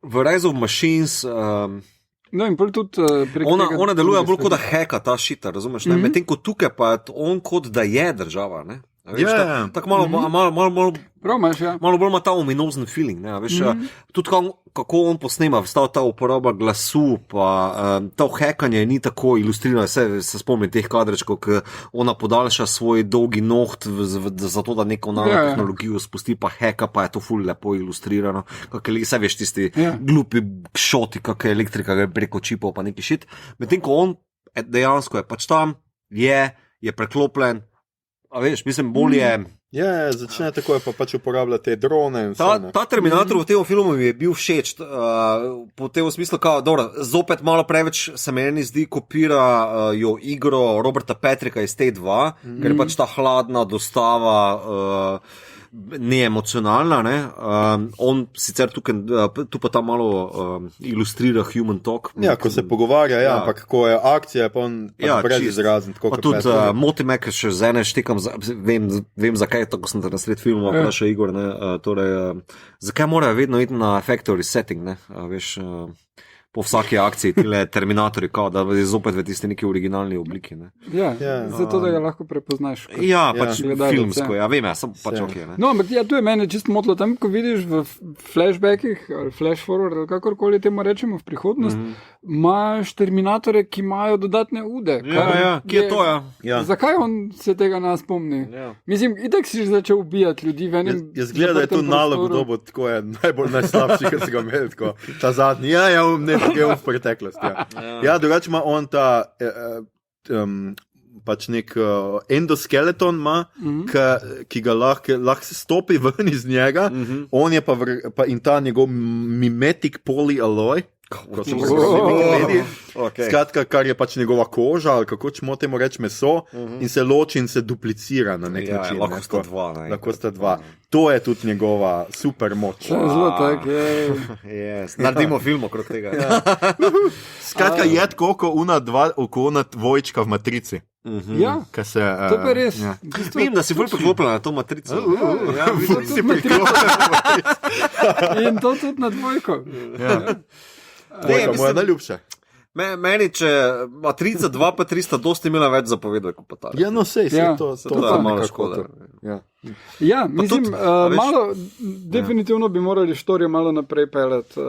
V Rise of Machines in tudi ona deluje bolj kot da heka ta šita, razumeš? Medtem ko tukaj pa on kot da je država, ne? Tako malo bolj ima ta ominozen feeling, ne, veš, tudi kako on posnema, vstal ta uporaba glasu, pa to hekanje ni tako ilustrirano, se spomnim teh kadrečkov, ki ona podaljša svoj dolgi noht zato, da neko nanotehnologijo spusti, pa heka, pa je to ful lepo ilustrirano, vse veš tisti glupi šoti, kakaj elektrika preko čipov, pa neki šit, medtem ko on dejansko je pač tam, je preklopljen. A veš, mislim, bolje... začne tako, pa pač uporablja te drone in vse. Ta Terminator v tem filmu mi je bil všeč, po tem smislu, zopet malo preveč se meni zdi kopirajo igro Roberta Patricka iz T2, ker je pač ta hladna dostava neemocionalna. Ne? On sicer tukaj, tu pa tam malo ilustrira human talk. Ja, ko se pogovarja, ja, ampak ko je akcija, pa on brez izrazen. Pa tudi moti me, ker še z ene štekam, vem zakaj, tako sem te na sred filma vprašal Igor, ne? Torej, zakaj morajo vedno iti na factory setting, ne? Veš, po vsaki akciji, tile Terminatorji, da je zopet v tisti neki originalni obliki. Ne? Ja, zato da ga lahko prepoznaš. Ja, pač filmsko, ja, vem, sem pač ok. Ne? No, ampak tu je mene čisto motilo, tam, ko vidiš v flashbackih, ali flash forward, ali kakorkoli temu rečemo v prihodnost, imaš Terminatorje, ki imajo dodatne ude. Kje je to, ja? Zakaj on se tega nas spomni? Ja. Mislim, itak si že začel ubijati ljudi v enem. Jaz gledam, da je to nalog dobo, tako je najslabši, kar si ga imel, tako ta zadnji, je v preteklosti. Ja, drugače ima on ta pač nek endoskeleton ima, ki ga lahko se stopi ven iz njega, on je pa in ta njegov mimetic polyalloy, kot so rekli, skratka, kar je pač njegova koža, ali kako ćemo temu reči meso, in se loči in se duplicira na nek način. Lahko sta dva. To je tudi njegova super moč. Zelo tak, naredimo film okrog tega. Skratka, je tako, ko ona dvojčka v Matrici. Ja, to pa res. Vem, da si bolj priklopljena na to Matrico. Si priklopljena. In to tudi na dvojko. Moja najljubša. Meni, če Matrica 2 pa 3 sta dosti imela več zapovedati, kot pa ta. Ja, no sej, to je malo škoda. Ja, mislim, malo, definitivno bi morali štorijo malo naprej peljati.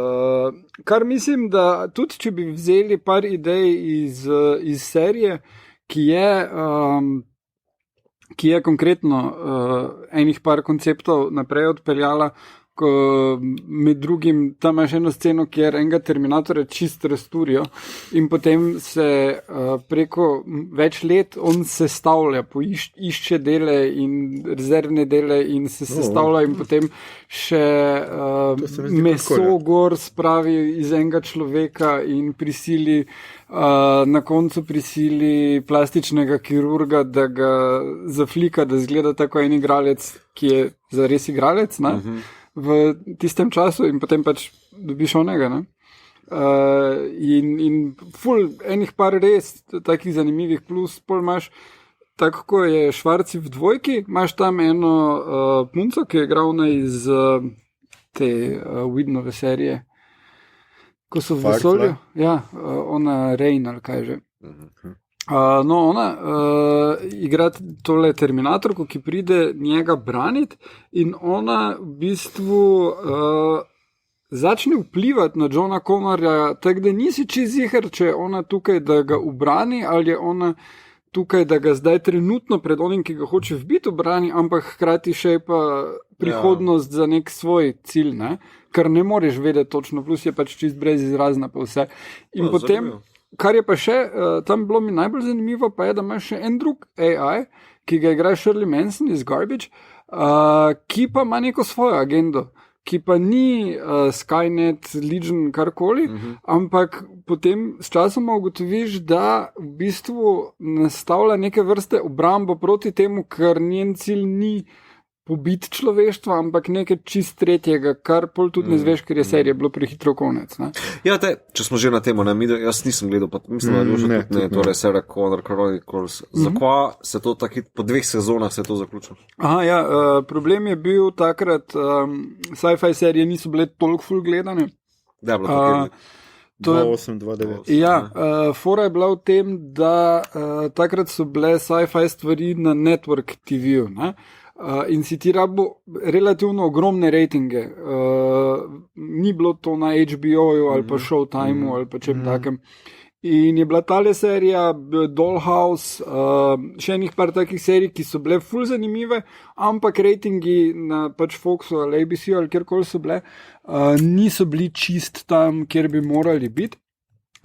Kar mislim, da tudi, če bi vzeli par idej iz serije, ki je konkretno enih par konceptov naprej odpeljala, med drugim tam imaš eno sceno, kjer enega Terminatorja čist resturijo in potem se preko več let on sestavlja, išče dele in rezervne dele in se sestavlja in potem še meso gor spravi iz enega človeka in prisili na koncu prisili plastičnega kirurga, da ga zaflika, da zgleda tako en igralec, ki je zares igralec, ne? V tistem času in potem pač dobiš onega, ne? In ful enih par res takih zanimivih plus, pol imaš, tako ko je Švarci v dvojki, imaš tam eno punco, ki je igravna iz te Widnove serije, ko so v vesolju. Ja, ona Rain ali kaj že. No, ona igra tole Terminatorko, ki pride njega braniti in ona v bistvu začne vplivati na Johna Connorja, tako da nisi čiziher, če je ona tukaj, da ga ubrani, ali je ona tukaj, da ga zdaj trenutno pred onim, ki ga hoče vbiti ubrani, ampak hkrati še pa prihodnost za nek svoj cilj, ne? Kar ne moreš vedeti točno, plus je pač čist brez izrazna pa vse. In potem... Kar je pa še, tam bilo mi najbolj zanimivo, pa je, da imaš še en drug AI, ki ga igra Shirley Manson iz Garbage, ki pa ima neko svojo agendo, ki pa ni Skynet, Legion, karkoli, ampak potem s časoma ugotoviš, da v bistvu nastavlja neke vrste obrambo proti temu, ker njen cilj ni pobiti človeštva, ampak nekaj čist tretjega, kar pol tudi ne zveš, ker je serija bilo prehitro konec. Ne? Ja, če smo že na temo, jaz nisem gledal, pa mislim, da je že tudi ne, torej Sarah Connor Chronicles. Zakaj se to tako po 2 sezonah se to zaključilo? Aha, ja, problem je bil takrat, sci-fi serije niso bile toliko ful gledane. Da, je bilo tako. 2.8, 2.9. Ja, fora je bila v tem, da takrat so bile sci-fi stvari na Network TV-ju, ne? In si ti rabo relativno ogromne rejtinge. Ni bilo to na HBO-ju ali pa Showtimeu ali pa čem takem. In je bila tale serija Dollhouse, še enih par takih serij, ki so bile ful zanimive, ampak rejtingi na pač Foxu ali ABC-ju ali kjerkoli so bile, niso bili čist tam, kjer bi morali biti.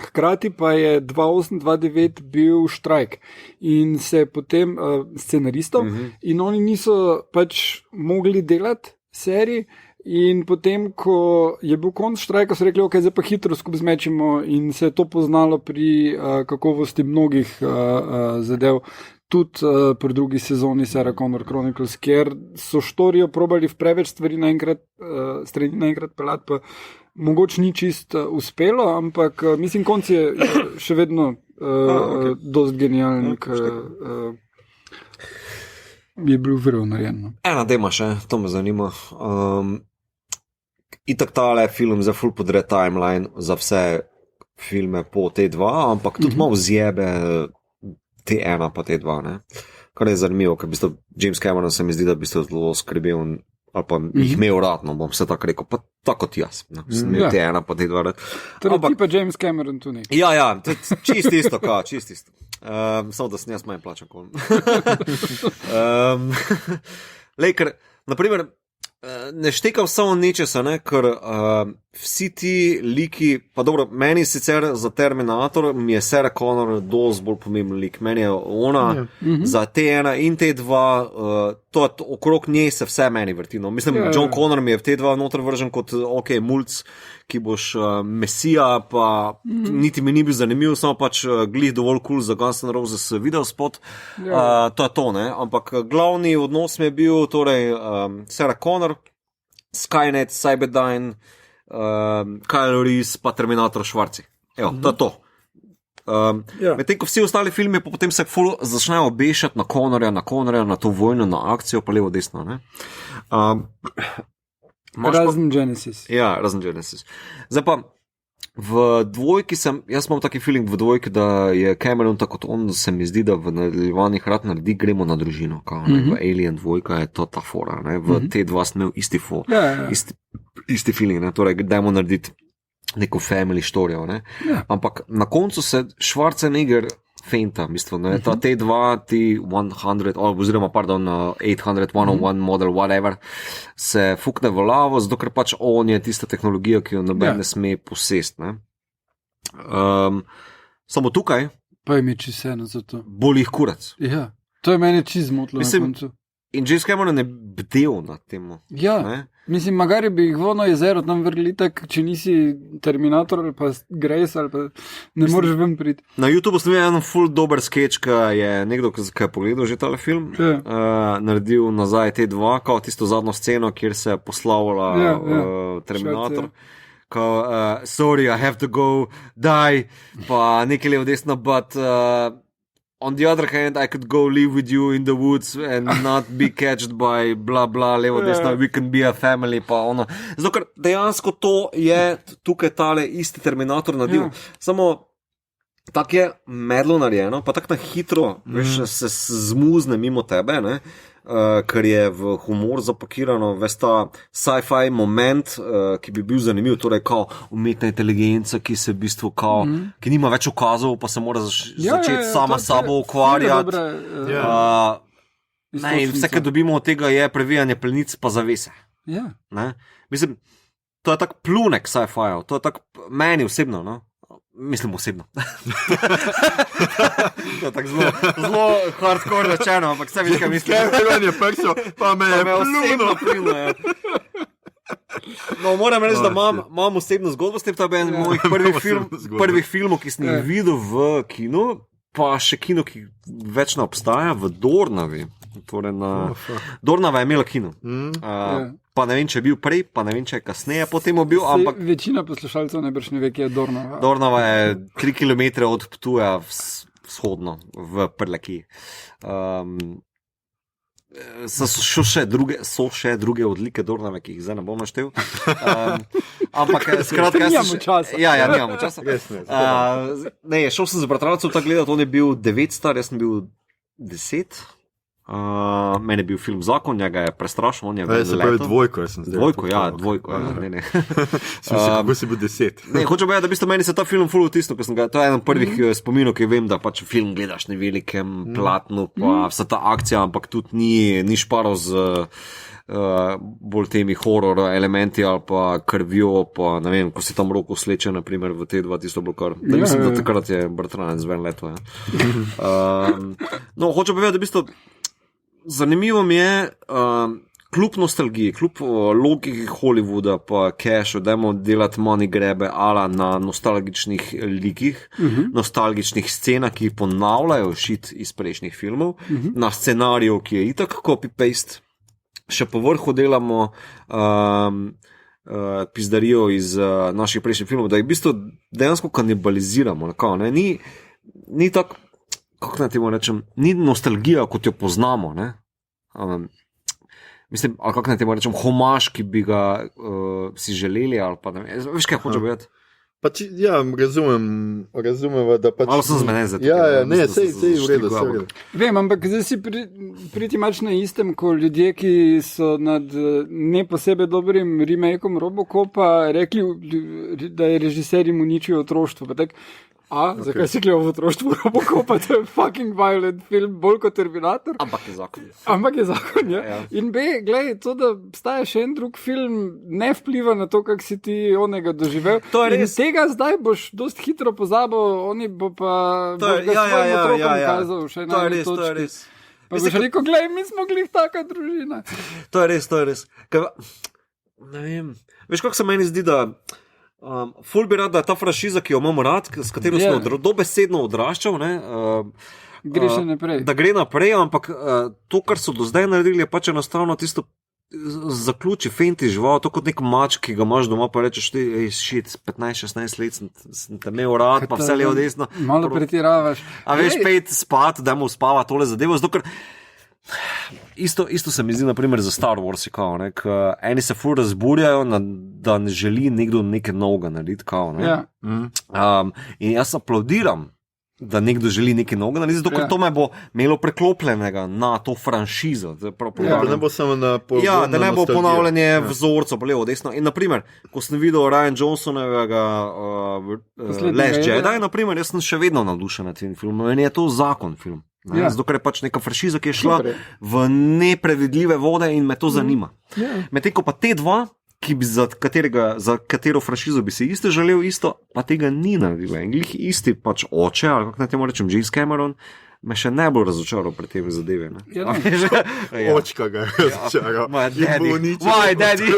Hkrati pa je 2008-2009 bil štrajk in se potem scenaristov in oni niso pač mogli delati serij in potem, ko je bil konc štrajka, so rekli, ok, zdaj pa hitro skupaj zmečimo in se je to poznalo pri kakovosti mnogih zadev. tudi pri drugi sezoni Sarah Connor Chronicles, kjer so štorijo probali v preveč stvari naenkrat pelati, pa mogoče ni čist uspelo, ampak mislim, konc je še vedno dost genijalen, je bil vrlo narejen. No. Ena tema še, to me zanima. Itak tale film za full podre timeline za vse filme po T2, ampak tudi malo zjebe T1 pa T2, ne? Kar je zanimivo, ker James Cameron se mi zdi, da bi se zelo skrbel ali pa jih imel rad, no, bom se tako rekel, pa tako kot jaz. No, sem imel T1 pa T2 rad. Torej ti pa James Cameron tu ne. Ja, čist isto, čist isto. Samo da sem jaz manj plačan kolem. Lej, ker, naprimer, ne štekam samo nečesa, ne, ker vsi ti liki, pa dobro, meni sicer za Terminator mi je Sarah Connor dosti bolj pomemben lik. Meni je ona za T1 in T2, to okrog nje se vse meni vrti. No. Mislim, John Connor mi je v T2 noter vržen kot mulc, ki boš mesija, pa niti mi ni bil zanimiv, samo pač glih dovolj cool za Guns N' Roses video spot. To je to, ne. Ampak glavni odnos mi je bil torej Sarah Connor, Skynet, Cyberdyne, Kyle Reese pa Terminator Švarci. Evo, to je to. Medtem ko vsi ostali filmi potem se ful začnejo obešati na Connorja, na to vojno, na akcijo, pa levo desno. Ne? Razen Genesis. Ja, razen Genesis. Zdaj pa v dvojki jaz imam taki feeling v dvojki, da je Cameron tako kot on, se mi zdi, da v nadaljevanjih rad naredi, gremo na družino. V Alien 2 je to ta fora, ne? V T2 sem imel isti feeling, ne? Torej dajmo narediti neko family štorijo, ne? Ampak na koncu se Schwarzenegger feinta, ne? Ta T2, T100, oziroma pardon, 800, 101 model, whatever, se fukne v lavo, zato ker pač on je tista tehnologija, ki jo noben ne sme posest. Ne? Samo tukaj pa je mi čisto za to. Bolj jih kurac. Ja, to je meni čisto zmotilo na koncu. In James Cameron je bdel nad tem. Ja, ne? Mislim, magari bi jih vono jezero tam vrli tak, če nisi Terminator ali pa Grace ali pa ne moreš ven priti. Na YouTubeu sem videl en full dober sketch, ki je nekdo, ki je pogledal že tale film, naredil nazaj T2, kao tisto zadnjo sceno, kjer se poslavlja Terminator. Sorry, I have to go, die, pa nekaj levo desno, but on the other hand, I could go live with you in the woods and not be catched by bla bla, levo desno, we can be a family, pa ono. Zato, ker dejansko to je tukaj tale isti Terminator naredil. Samo tak je medlo narejeno, pa tak na hitro, veš, se zmuzne mimo tebe, ne? Ker je v humor zapakirano, veš, ta sci-fi moment, ki bi bil zanimiv, torej kao umetna inteligenca, ki se v bistvu kao, ki nima več ukazov, pa se mora začeti sama sabo ukvarjati. In vse, kar dobimo od tega, je previjanje plenic pa zavese. Ne? Mislim, to je tak plunek sci-fi-ov, to je tak meni osebno, no? Mislim osebno. To je tako zelo hardcore rečeno, ampak vse vidiš, kaj mislim. Kevin je pršel, pa me je pljuno. No, moram reči, da imam osebno zgodbo s tem, to je en mojih prvih filmov, ki sem jih videl v kinu, pa še kino, ki več ne obstaja, v Dornavi. Torej Dornava je imela kino. Pa ne vem, če je bil prej, pa ne vem, če je kasneje potem bil, ampak večina poslušalcev najbrž ne ve, kje je Dornava. Dornava je 3 km od Ptuja vzhodno v Prlekiji. So še druge odlike Dornave, ki jih zdaj ne bom naštel. Ampak skratka, nimamo časa. Ja, nimamo časa. Ne, šel sem z bratranцем tako gledati, on je bil 9 star, jaz sem bil 10. Meni je bil film Zakon, njega je prestrašil, on je bil se pravi dvojko, jaz sem zdaj. Dvojko, ne. Kako si bil 10? Ne, hočem povedati, da v bistvu meni se ta film ful vtisnil, ker sem ga, to je eden prvih spominov, ki vem, da pač film gledaš na velikem platnu, pa vsa ta akcija, ampak tudi ni šparo z bolj temi horror elementi ali pa krvjo, pa ne vem, ko si tam roko sleče, naprimer v T2, tisto bilo kar. Mislim, da takrat je bratranec ven leto. No, hočem povedati, da v bistvu zanimivo mi je, kljub nostalgiji, kljub logiki Hollywooda, pa cashu, dajmo delati money grebe ala na nostalgičnih likih, nostalgičnih scenah, ki ponavljajo šit iz prejšnjih filmov, na scenariju, ki je itak copy-paste, še po vrhu delamo pizdarijo iz naših prejšnjih filmov, da jih v bistvu dejansko kanibaliziramo. Nekako, ne? Ni tako, kako naj temu rečem, ni nostalgija, kot jo poznamo. Ne? Mislim, ali kako naj temu rečem, homaž, ki bi ga si želeli, ali pa ne vem. Veš, kaj hoče biti? Ja, razumem, da pač... Malo sem zmeden za to. Ja, ne, sej v redu. Vem, ampak zdaj si priti mač na istem, ko ljudje, ki so nad ne posebej dobrim remakeom Robocopa rekli, da je režiser jim uničil otroštvo. Pa tak, zakaj si gledal v otroštvu Robocopa, to je fucking violent film, bolj kot Terminator. Ampak je zakon. Ja. In gledaj, to, da obstaja še en drug film, ne vpliva na to, kak si ti onega doživel. To je res. In tega zdaj boš dost hitro pozabil, oni bo pa svojim otrokom kazal še na eni točki. To je res. Pa boš rekel, gledaj, mi smo glih taka družina. To je res. Ne vem, veš, kako se meni zdi, da ful bi rad, da je ta franšiza, ki jo imamo rad, s katero smo dobesedno odraščal, gre še naprej. Da gre naprej, ampak to, kar so do zdaj naredili, je pač enostavno tisto zaključi, fenti žival, to kot nek mač, ki ga imaš doma, pa rečeš, 15-16 let sem te imel rad, pa vse levo desno. Malo pretiravaš. A veš, pet spat, dajmo spava tole zadevo, zato ker isto se mi zdi, naprimer, za Star Wars, eni se ful razburjajo, da ne želi nekdo nekaj novega narediti, in jaz aplaudiram, da nekdo želi nekaj novega narediti, zato ker to me bo imelo preklopljenega na to franšizo. Da ne bo samo na da ne bo ponavljanje vzorcev, pa levo, desno. In naprimer, ko sem videl Rian Johnsonovega Last Jedi, naprimer, jaz sem še vedno navdušen nad tem filmom, in je to zakon film. Zato, ker je pač neka franšiza, ki je šla v neprevidljive vode in me to zanima. Medtem ko pa te dva, za katero franšizo bi si isto želel, pa tega ni naredil. In glih isti pač oče, ali kako naj temu rečem, James Cameron, me še najbolj razočaral pri tem zadeve. Očka ga je razočaral. My daddy.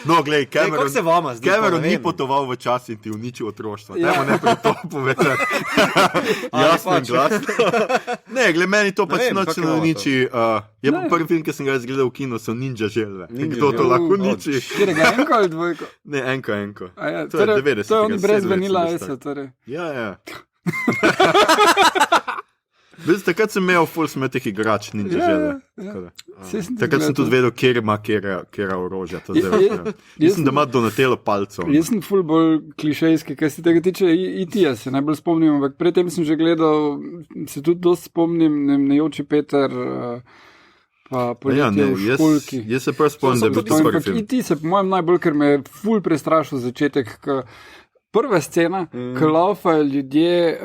No, glej, Kako se vama zdi? Cameron ni potoval v čas in ti uničil otroštvo. Dajmo najprej to povedati. Jasno in glasno. Ne, glej, meni to pač noč ne uniči. Je pa prvi film, ki sem ga gledal v kinu, so Ninja želve. Kdo to lahko uniči? Kjerega, enko ali dvojko? Ne, enko. To je 90. To je oni brez Vanilla Ice, torej. Ja. Vezi, takrat sem imel ful smetih igrač Ninja želve. Takrat sem tudi vedel, kjer ima kjera orožja. Mislim, da ima Donatello palcov. Jaz sem ful bolj klišejski, kar se tega tiče E.T.-ja, se najbolj spomnim, ampak predtem sem že gledal, se tudi dosti spomnim, Nejoči Peter, pa Poletje v školki. Jaz se prvi spomnim, da je bil to prvi film. E.T. se po mojem najbolj, ker me je ful prestrašil začetek, prva scena, ko laufajo ljudje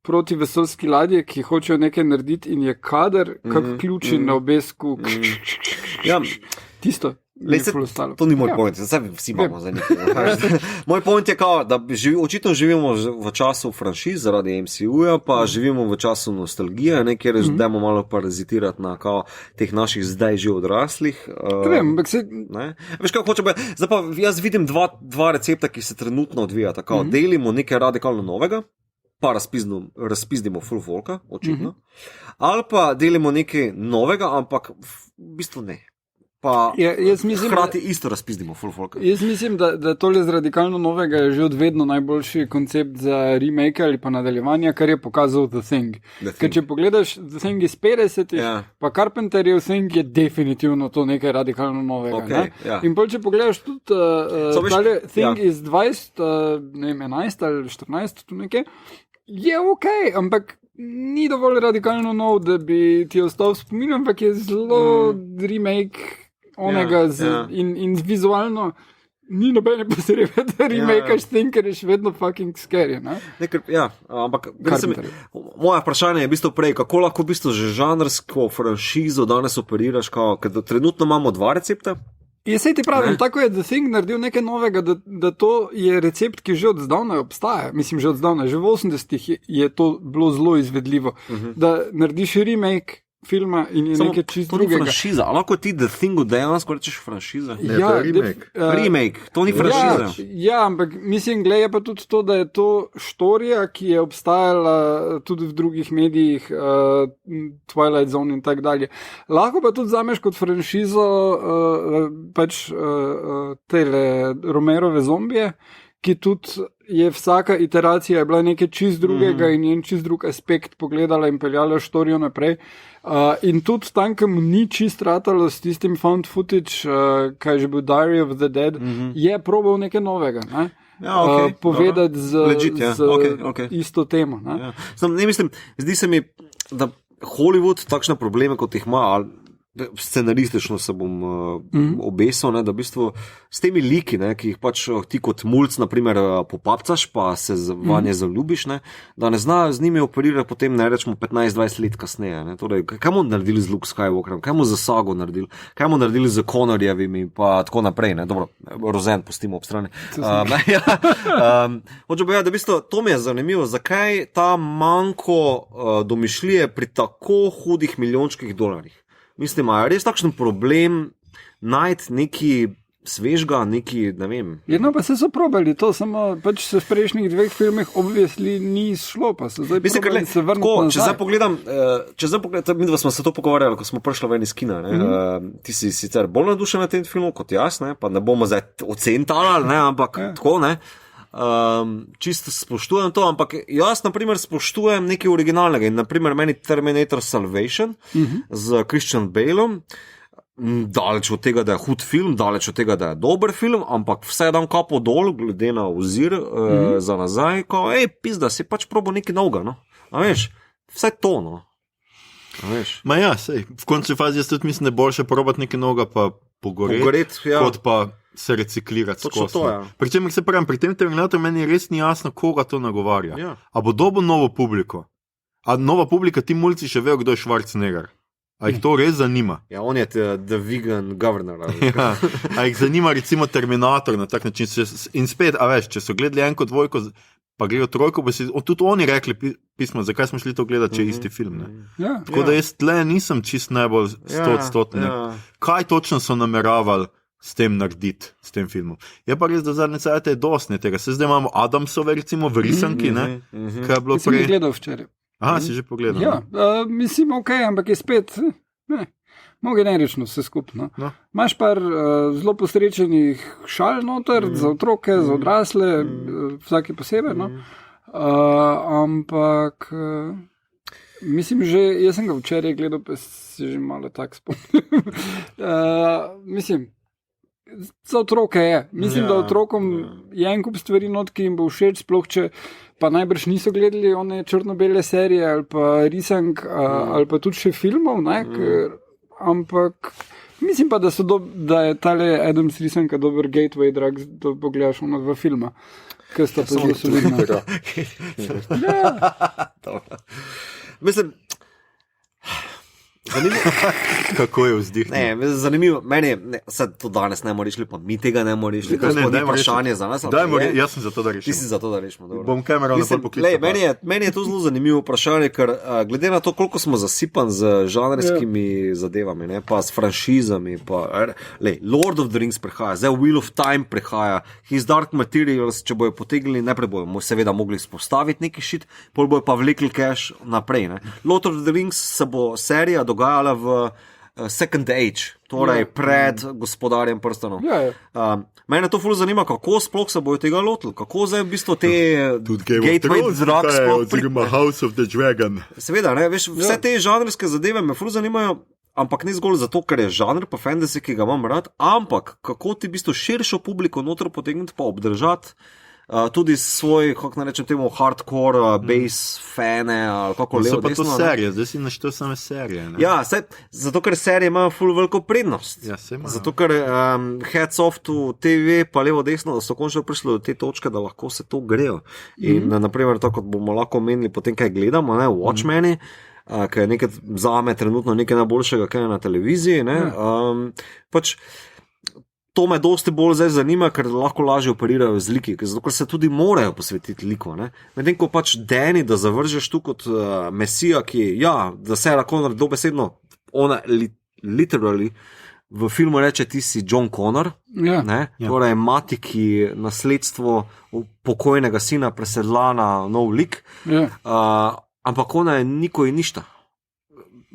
proti vesoljski ladji, ki hočejo nekaj narediti in je kader, kak ključi na obesku. Tisto. To ni moj point, vsi imamo za nekaj. Moj point je kao, da očitno živimo v času franšiz zaradi MCU-ja, pa živimo v času nostalgije, kjer dajmo malo parazitirati na teh naših zdaj že odraslih. Veš, kako hoče biti? Zdaj pa jaz vidim dva recepta, ki se trenutno odvijata. Delimo nekaj radikalno novega, pa razpizdimo full folka, očitno. Ali pa delimo nekaj novega, ampak v bistvu ne. Pa hkrati isto razpizdimo full folka. Jaz mislim, da tole z radikalno novega je že odvedno najboljši koncept za remake ali pa nadaljevanje, kar je pokazal The Thing. Ker če pogledaš The Thing iz 50-ih, pa Carpenterjev Thing je definitivno to nekaj radikalno novega. In bolj, če pogledaš tudi Thing iz 11 ali 14, tu nekaj, je okej, ampak ni dovolj radikalno nov, da bi ti ostal spomin, ampak je zelo remake onega in vizualno ni nobene potrebe, da remake-aš Thing, ker je še vedno fucking scary. Ampak moje vprašanje je v bistvu prej, kako lahko v bistvu že žanrsko franšizo danes operiraš, ker trenutno imamo dva recepta. Sej ti pravim, tako je The Thing naredil nekaj novega, da to je recept, ki že od zdavnaj obstaja. Mislim, že od zdavnaj, že v 80-ih je to bilo zelo izvedljivo. Da narediš remake filma in je nekaj čisto to ni drugega. franšiza, ali lahko ti The Thing dejansko rečeš franšiza? Ne, to je remake. Remake, to ni franšiza. Ja, ampak mislim, gleda pa tudi to, da je to štorija, ki je obstajala tudi v drugih medijih, Twilight Zone in tako dalje. Lahko pa tudi zameš kot franšizo pač tele Romerove zombije, ki tudi je vsaka iteracija je bila nekaj čist drugega in njen čist drug aspekt pogledala in peljala štorijo naprej. In tudi tam, ki mu ni čist ratalo s tistim found footage, kaj je že bil Diary of the Dead, je probal nekaj novega. Ne? Ja, okay, povedati Legit, ja. z isto temo. Ne? Ja. Ne mislim, zdi se mi, da Hollywood takšne probleme, kot jih ima, ali scenaristično se bom obesil, ne, da v bistvu s temi liki, ne, ki jih pač ti kot mulc, naprimer, popapcaš, pa se vanje zaljubiš, ne, da ne znajo z njimi operirati potem, ne rečemo, 15-20 let kasneje. Ne. Torej, kaj mu naredili z Luke Skywalkerom, kaj mu za sago naredili, kaj mu naredili z Connorjevimi in pa tako naprej. Ne. Dobro, Rozen pustimo ob strani. Hočem povedati, da v bistvu to mi je zanimivo, zakaj ta manko domišljije pri tako hudih milijončkih dolarjih. Mislim, imajo res takšen problem najti neki svežga, neki, ne vem. Jedno pa se so probali, to samo pač se v prejšnjih 2 filmih obvesli ni šlo, pa se zdaj probali se vrniti nazaj. Če zdaj pogledam, mi dva smo se to pogovarjali, ko smo prišli ven iz kina, ti si sicer bolj navdušen na tem filmu kot jaz, ne? Pa ne bomo zdaj ocentali, ampak tako, ne. Čisto spoštujem to, ampak jaz naprimer spoštujem nekaj originalnega in naprimer meni Terminator Salvation z Christian Baleom, daleč od tega, da je hud film, daleč od tega, da je dober film, ampak vse dam kapo dol, glede na ozir za nazaj, ko pizda, si pač probo nekaj novega, no. A veš, vse to, no. A veš. Ma ja, sej, v končni fazi jaz tudi mislim, da je boljše probati nekaj novega pa pogoreti, ja. Kot pa se reciklirati skozi. Ja. Pri čemer se pravim, pri tem Terminatorju meni res ni jasno, koga to nagovarja. Ja. A bo dobil novo publiko? A nova publika, ti mulci še vejo, kdo je Schwarzenegger? A jih to res zanima? Ja, on je the vegan governor. Ja. A jih zanima recimo Terminator na tak način? In spet, a veš, če so gledali enko, dvojko, pa gledajo trojko, pa si tudi oni rekli pismo, zakaj smo šli to gledati, če je isti film. Ne? Ja. Tako da jaz tle nisem čist najbolj 100%. Kaj točno so nameravali s tem narediti, s tem filmom. Je pa res, da zadnje cajte je dosti tega. Se zdaj imamo Adamsove, recimo, v risanki, kaj je bilo prej. Sem gledal včeraj. Aha, si že pogledal. Ja, mislim, ok, ampak je spet, mogo nerečno vse skupno. No. Imaš par zelo posrečenih šal noter, za otroke, za odrasle, vsake posebej, no. Ampak mislim že, jaz sem ga včeraj gledal, pa si že malo tak spomnim. Mislim, za otroke je. Mislim, da otrokom je en kup stvari not, ki jim bo všeč, sploh če pa najbrž niso gledali one črno-bele serije ali pa risank ali pa tudi še filmov, ne? Ampak mislim pa, da je tale Adams risanka dober gateway drug, da pogledaš ono 2 filma. Kaj sta pa zelo solidna. Mislim, zanimivo. Kako je vzdihnil? Ne, zanimivo. Meni, to danes ne moreš rešiti, pa mi tega ne moreš rešiti. To je vprašanje za nas. Jaz sem za to, da rešimo. Ti si za to, da rešimo. Bom kamero naprej poklical. Meni je to zelo zanimivo vprašanje, ker glede na to, koliko smo zasipan z žanrskimi zadevami, ne, pa s franšizami, pa Lord of the Rings prehaja, zdaj Wheel of Time prehaja, His Dark Materials, če bojo potegnili, najprej bojo seveda mogli spostaviti neki shit, pol bojo pa vlekli cash naprej. Ne. Lord of the Rings se bo serija dogajala v Second Age, torej pred Gospodarjem prstanov. Mene to ful zanima, kako sploh se bojo tega lotili, kako zdaj v bistvu te Gateway Drug sploh House of the Dragon. Seveda, ne, veš, vse te žanrske zadeve me ful zanimajo, ampak ne zgolj zato, ker je žanr pa fantasy, ki ga imam rad, ampak kako ti v bistvu širšo publiko noter potegniti pa obdržati tudi svoj, kako naj rečem temu, hardcore, base fane, ali kako levo, desno. So pa to serije, zdaj si naštel same serije. Ne? Ja, zato ker serije imajo ful veliko prednost. Ja, se ima. Zato ker heads off to TV, pa levo, desno, da so končno prišli do te točke, da lahko se to grejo. In naprimer, tako kot bomo lahko menili potem, kaj gledamo, ne, Watchmeni, ki je nekaj zame trenutno nekaj najboljšega, kaj je na televiziji, ne, pač to me dosti bolj zdaj zanima, ker lahko lažje operirajo z liki, zato ker se tudi morajo posvetiti liku. Medtem ko pač Danny, da zavržeš tu kot mesija, ki, da Sarah Connor dobesedno, ona literally v filmu reče, ti si John Connor, torej mati, ki nasledstvo pokojnega sina presedla na nov lik, ampak ona je niko in ništa.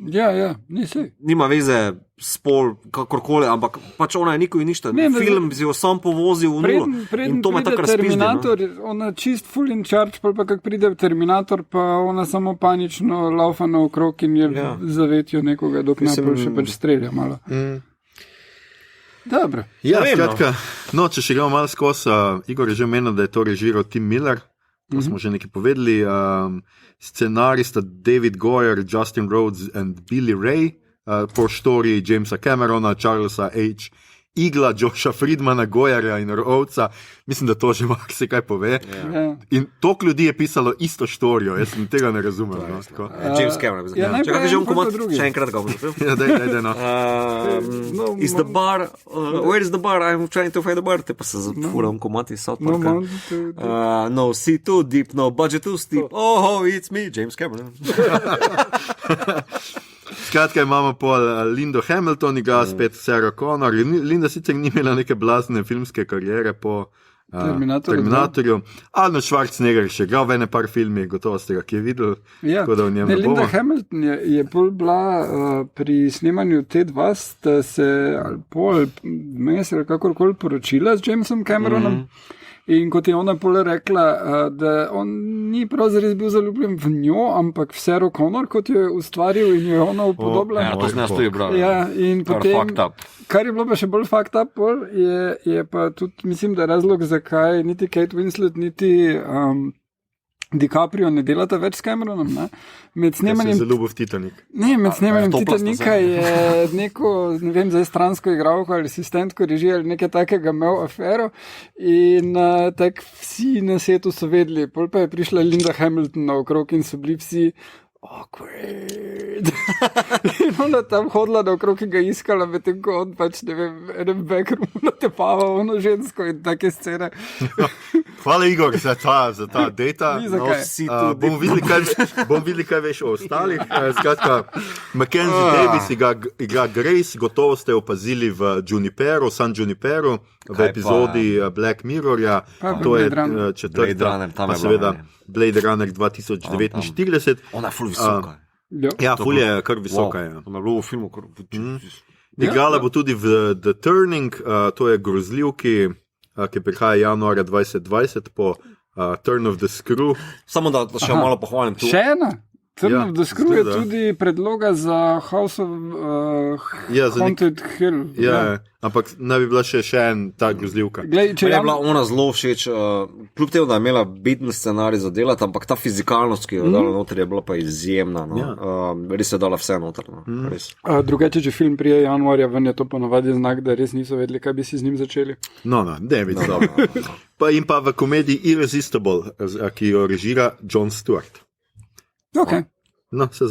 Nisi. Nima veze spol, kakorkoli, ampak pač ona je niko in ništa. Film bi jo sam povozil v nulo. In to me tako razpizdi. Terminator, ona čist full in charge, pa kak pride v Terminator, pa ona samo panično laufa na okrog in je zavetijo nekoga, dok napol še pač strelja malo. Dobro. Skratka, če še gremo malo skozi, Igor je že omenil, da je to režiral Tim Miller, to smo že nekaj povedali, scenarista David Goyer, Justin Rhodes and Billy Ray, po štoriji Jamesa Camerona, Charlesa H. Igla, Josha Friedmana, Goyerja in Rhodesa. Mislim, da to že se kaj pove. In toliko ljudi je pisalo isto štorijo, jaz tega ne razumem. James Cameron. Čakaj, že komad, še enkrat ga bom zapil. Is the bar, where is the bar? I'm trying to find the bar. Te pa se zafuram komad iz South Parka. No sea too deep, no budget too steep. Oh, it's me, James Cameron. Skratka, imamo pol Lindo Hamilton, igra spet Sarah Connor. Linda sicer ni imela neke blazne filmske karijere po Terminatorju. Arnold Schwarzenegger še igral v ene par filmih, gotovo ste ga kje videli. Linda Hamilton je pol bila pri snemanju T2, sta se pol mes ali kakorkoli poročila z Jamesom Cameronom. In kot je ona pole rekla, da on ni pravzaprav bil zaljubljen v njo, ampak v Sarah Connor, kot jo je ustvaril in jo je ona upodobila. To sem jaz tudi bral. In potem, kar je bilo pa še bolj fucked up, je pa tudi, mislim, da razlog, zakaj niti Kate Winslet, niti DiCaprio ne delata več s Cameronom. Med snemanjem zelo v Titanic. Med snemanjem Titanica je neko, ne vem, zdaj stransko igralko ali asistentko režije ali nekaj takega imel afero in tak vsi na svetu so vedeli. Pol pa je prišla Linda Hamilton na okrog in so bili vsi awkward. In ona tam hodila na okrog in ga iskala, medtem ko on pač, ne vem, enem backroomu natepava ono žensko in take scene. Hvala, Igor, za ta data. Bomo videli, kaj veš o ostalih. Skratka, Mackenzie Davis igra Grace, gotovo ste opazili v San Juniperu, v epizodi Black Mirrorja. To je četrta, pa seveda Blade Runner 2049. Ona je ful visoka. Ful je kar visoka. Ona je bilo v filmu kar... Igrala bo tudi v The Turning, to je grozljivki, ki prihaja januarja 2020 po Turn of the Screw. Samo da še malo pohvalim tu. Še ena? Turn of the Screw je tudi predloga za House of Haunted Hill. Ampak naj bi bila še en ta grozljivka. Meni je bila ona zelo všeč, kljub temu, da je imela biten scenarij za delati, ampak ta fizikalnost, ki jo je dala noter, je bila pa izjemna. Res je dala vse noter. Drugače, če film prije januarja ven, je to ponavadi znak, da res niso vedeli, kaj bi si z njim začeli. David, dobro. In pa v komediji Irresistible, ki jo režira Jon Stewart. Okay. Vse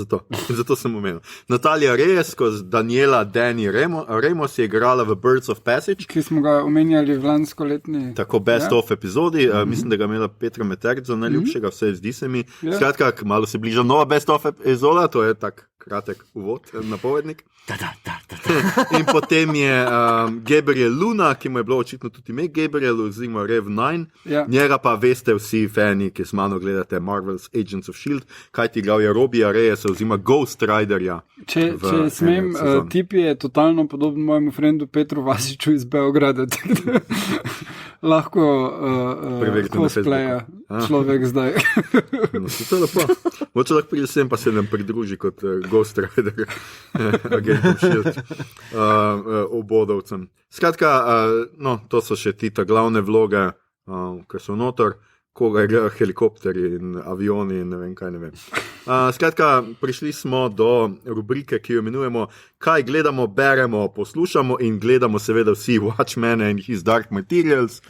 zato sem omenil. Natalija Reyes, kot Daniela Danny Ramos je igrala v Birds of Passage, ki smo ga omenjali v lanskoletni. Tako best of epizodi, mislim, da ga imela Petra Meterc za najljubšega, vse zdi se mi. Skratka, malo se bliža nova best of epizoda, to je tak kratek uvod, napovednik. In potem je Gabriel Luna, ki mu je bilo očitno tudi ime Gabriel oziroma Rev 9. Njega pa veste vsi fani, ki s mano gledate Marvel's Agents of S.H.I.E.L.D., kaj ti igrajo Robija Reyesa oziroma Ghost Riderja. Če smem, tip je totalno podoben mojemu frendu Petru Vasiču iz Beograda. Lahko cosplaya človek zdaj. To je lepo. Moče lahko pride sem, pa se nam pridruži kot Ghost Rider, Agent of S.H.I.E.L.D. obodovcem. Skratka, to so še ti ta glavne vloge, ki so notor, koga je helikopteri in avioni in ne vem. Skratka, prišli smo do rubrike, ki jo imenujemo kaj gledamo, beremo, poslušamo in gledamo seveda vsi Watchmen and His Dark Materials.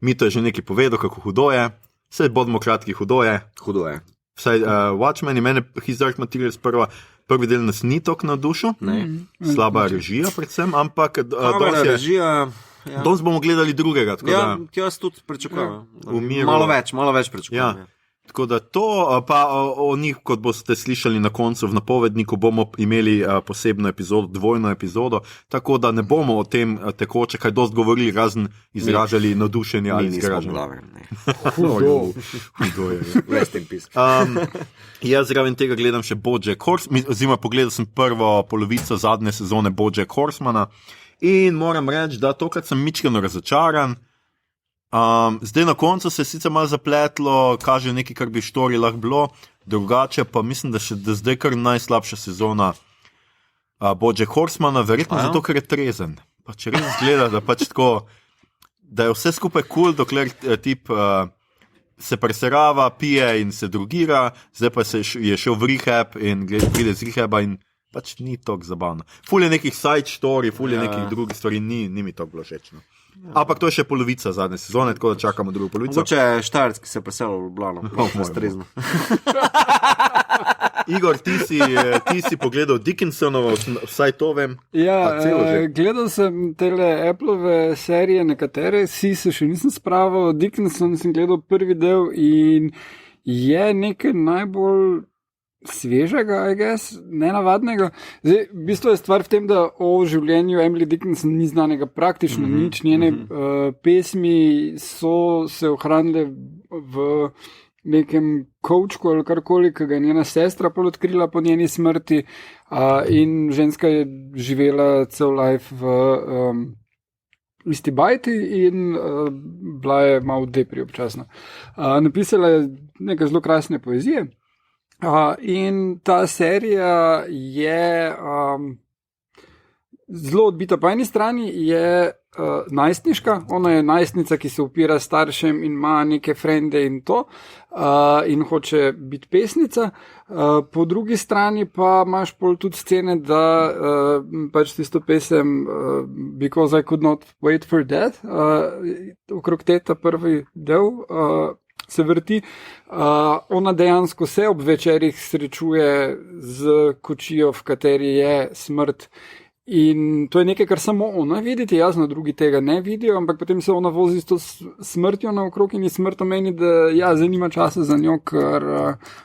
Mito je že nekaj povedal, kako hudo je. Vse bodimo kratki, hudo je. Hudo je. Vsaj Watchmen in mene His Dark Materials prva prvi del nas ni toliko navdušil, slaba režija predvsem, ampak režija. Ja. danes bomo gledali drugega. Ja, jaz tudi pričakujem. miru. Malo več pričakujem. Ja. Tako da to, pa o njih, kot boste slišali na koncu v napovedniku, bomo imeli posebno epizodo, dvojno epizodo, tako da ne bomo o tem tekoče kaj dost govorili, razen izražali navdušenje ali izražali. Hudo je. Rest in peace. Jaz zraven tega gledam še BoJack Horseman, oziroma pogledal sem prvo polovico zadnje sezone BoJack Horsemana in moram reči, da tokrat sem mičkeno razočaran. Zdaj na koncu se je sicer malo zapletlo, kaže nekaj, kar bi štori lahko bilo, drugače pa mislim, da je zdaj kar najslabša sezona BoJack Horsemana, verjetno zato, ker je trezen. Pač res zgleda, da pač tako, da je vse skupaj cool, dokler tip se preserava, pije in se drogira, zdaj pa je šel v rehab in pride z rehaba in pač ni toliko zabavno. Ful je nekih side story, ful je nekih drugih stvari, ni mi toliko bilo všečno. Ampak to je še polovica zadnje sezone, tako da čakamo drugo polovico. Mogoče Štajerc, ki se je preselil v Ljubljano. Strezno. Igor, ti si pogledal Dickinsonovo, vsaj to vem. Ja, gledal sem tele Appleove serije, nekatere, se še nisem spravil. Dickinson sem gledal prvi del in je nekaj najbolj svežega, I guess, nenavadnega. Zdaj, v bistvu je stvar v tem, da o življenju Emily Dickinson ni znanega praktično nič. Njene pesmi so se ohranile v nekem kovčku ali karkoli, ki ga je njena sestra odkrila po njeni smrti in ženska je živela cel life v isti bajti in bila je malo depri občasno. Napisala je nekaj zelo krasne poezije. In ta serija je zelo odbita. Po eni strani je najstniška, ona je najstnica, ki se upira staršem in ima neke frende in to, in hoče biti pesnica. Po drugi strani pa imaš pol tudi scene, da pač tisto pesem Because I Could Not Wait for Death, okrog teta prvi del, se vrti. Ona dejansko se ob večerih srečuje z kočijo, v kateri je smrt. In to je nekaj, kar samo ona vidite, jasno, drugi tega ne vidijo, ampak potem se ona vozi s to smrtjo naokrog in je smrt omeni, da zdaj nima časa za njo, ker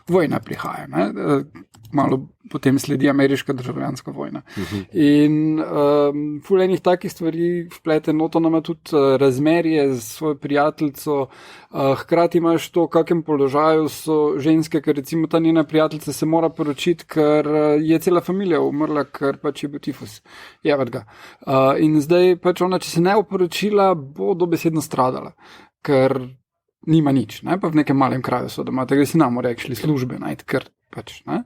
vojna prihaja. Ne? Malo potem sledi ameriška državljanska vojna. In ful enih takih stvari vplete noto, nama tudi razmerje z svojo prijateljico, hkrati imaš to, v kakem položaju so ženske, ker recimo ta njena prijateljica se mora poročiti, ker je cela familija umrla, ker pač je bil tifus. Jevad ga. In zdaj pač ona, če se ne bo poročila, bo dobesedno stradala, ker nima nič, ne? Pa v nekem malem kraju so doma, tega si nam rekli službe najti, ker pač, ne?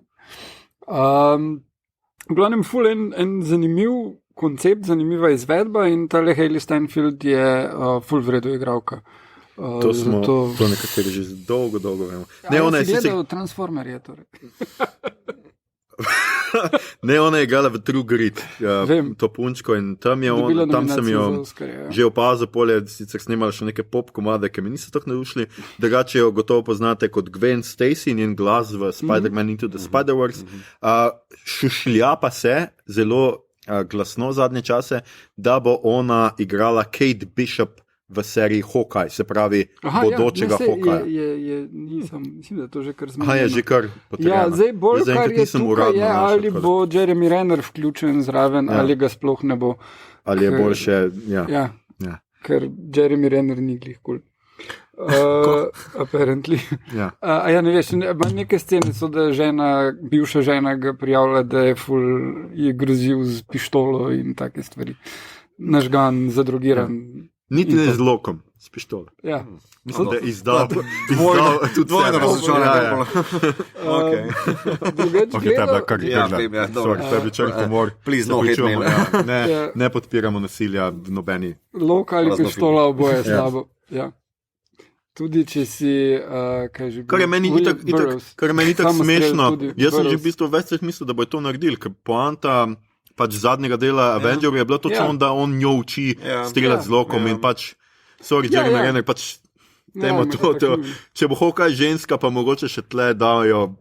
V glavnem ful en zanimiv koncept, zanimiva izvedba in tale Hailey Steinfeld je ful vredo igralka. To nekateri že dolgo vemo. Ne, ona je gledal Transformerje, torej. Ne, ona je igrala v True Grit, to punčko in tam sem jo že opazil, polje sicer snimala še neke pop komade, ki mi niso tako navdušili, drugače jo gotovo poznate kot Gwen Stacy, njen glas v Spider-Man Into the Spider-Verse. Šušlja pa se zelo glasno zadnje čase, da bo ona igrala Kate Bishop v seriji Hawkeye, se pravi bodočega Hawkeya. Mislim, da je to že kar zmenjeno. Je že kar potrjeno. Ja, zdaj bolj, kar je tukaj, je, ali bo Jeremy Renner vključen zraven, ali ga sploh ne bo. Ali je boljše, ja. Ker Jeremy Renner ni glih kul. Apparently. Ja. Ne veš, neke scene so, da bivša žena ga prijavlja, da je grozil z pištolo in take stvari. Nažgan, zadrogiran. Niti ne z lokom, s pištolo. Ja. Mislim, da je izdal dvojno razočaranje. To je bil črn humor. Ne podpiramo nasilja v nobeni. Lok ali pištola, oboje slabo. Ja. Tudi če si, kar je meni itak smešno. Jaz sem že v bistvu več mislil, da bo to naredil, ker poanta pač zadnjega dela Avengerja je bilo točno, da on njo uči streljati z lokom in pač, Jeremy Renner, pač temo to, če bo Hawkeye ženska, pa mogoče še tle dajo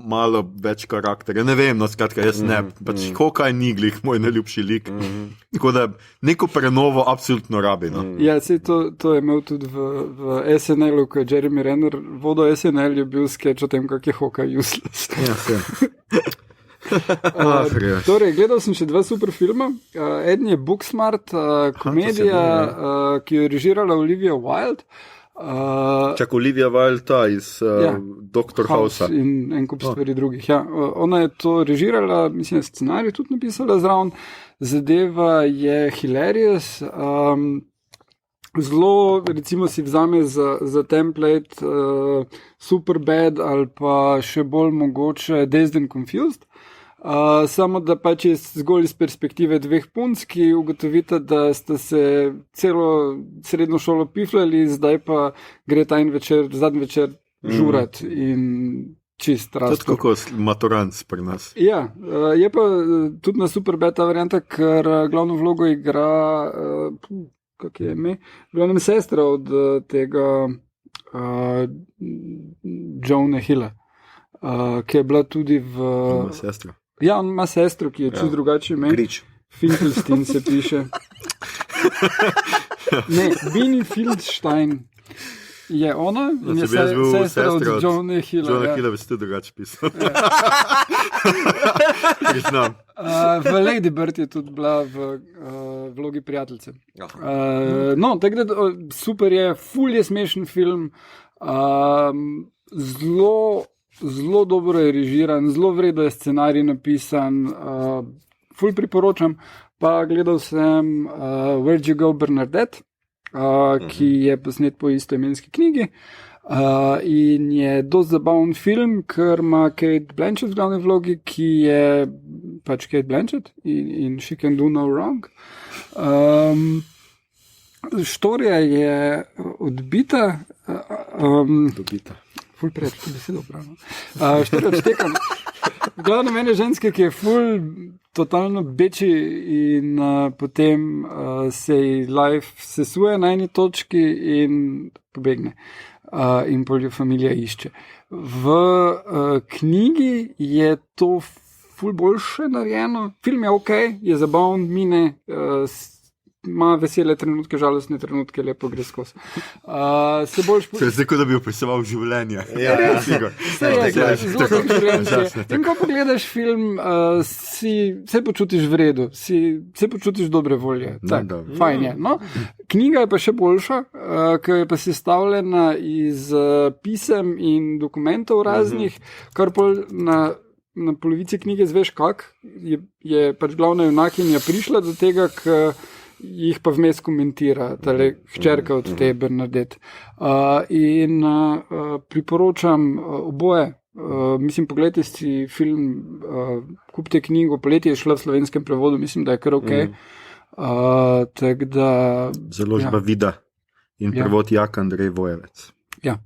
malo več karakterja. Ne vem, no skratka, jaz ne. Pač Hawkeye ni glih moj najljubši lik. Tako da neko prenovo absolutno rabi. No. Ja, to je imel tudi v SNL-u, ko je Jeremy Renner vodil SNL, je bil sketch o tem, kak je Hawkeye useless. Ja, Torej, gledal sem še 2 super filma. Eden je Booksmart, komedija, ki jo je režirala Olivia Wilde. Čak Olivia Wilde iz Dr. Housea. In en kup stvari drugih. Ja. Ona je to režirala, mislim, scenarij tudi napisala zraven. Zadeva je hilarious. Zelo, recimo, si vzame za template Superbad ali pa še bolj mogoče Dazed and Confused. Samo da pač je zgolj iz perspektive 2 punc, ki ugotovita, da sta se celo srednjo šolo pifljali, zdaj pa gre ta zadnji večer žurat in čist rast. To je kot maturanc pri nas. Ja, je pa tudi na Superbad ta varianta, ker glavno vlogo igra, kak je ime, glavnem sestra od tega Jonah Hilla, ki je bila tudi v... Sestra. Ja, on ima sestro, ki je čist drugače ime. Grič. Finkelstein se piše. Ne, Bini Fieldstein je ona in je sestra od Jonah Hilla. Jonah Hilla bi se tudi drugače pisal. Priznam. V Lady Bird je tudi bila v vlogi prijateljice. No, tako da super je, ful je smešen film, zelo dobro je režiran, zelo vredno je scenarij napisan, ful priporočam. Pa gledal sem Where'd You Go Bernadette, ki je posnet po istoimenski knjigi in je dosti zabaven film, ker ima Kate Blanchett v glavni vlogi, ki je pač Kate Blanchett in She Can Do No Wrong. Štorija je odbita. Ful preveč, to besedo upravno. Štorija odštekam. Glavno mene ženske, ki je ful totalno beči in potem se ji life sesuje na eni točki in pobegne. In pol jo familija išče. V knjigi je to ful boljše narejeno. Film je ok, je zabaven, mine, ima vesele trenutke, žalostne trenutke, lepo gre skozi. Se bolj zdaj, kot da bi opisoval življenje. Ja, zelo življenjske. In ko pogledaš film, se počutiš v redu, se počutiš dobre volje. Fajn je. No? Knjiga je pa še boljša, ker je pa sestavljena iz pisem in dokumentov raznih, kar pol na polovici knjige zveš kak, je pač glavna junakinja prišla do tega, jih pa vmes komentira, tale hčerka od te Bernadette. In priporočam oboje. Mislim, pogledajte si film, kupite knjigo, Poletje je šla v slovenskem prevodu, mislim, da je kar ok. Tak da... Založba Vida in prevod Jak Andrej Vojevec. Ja.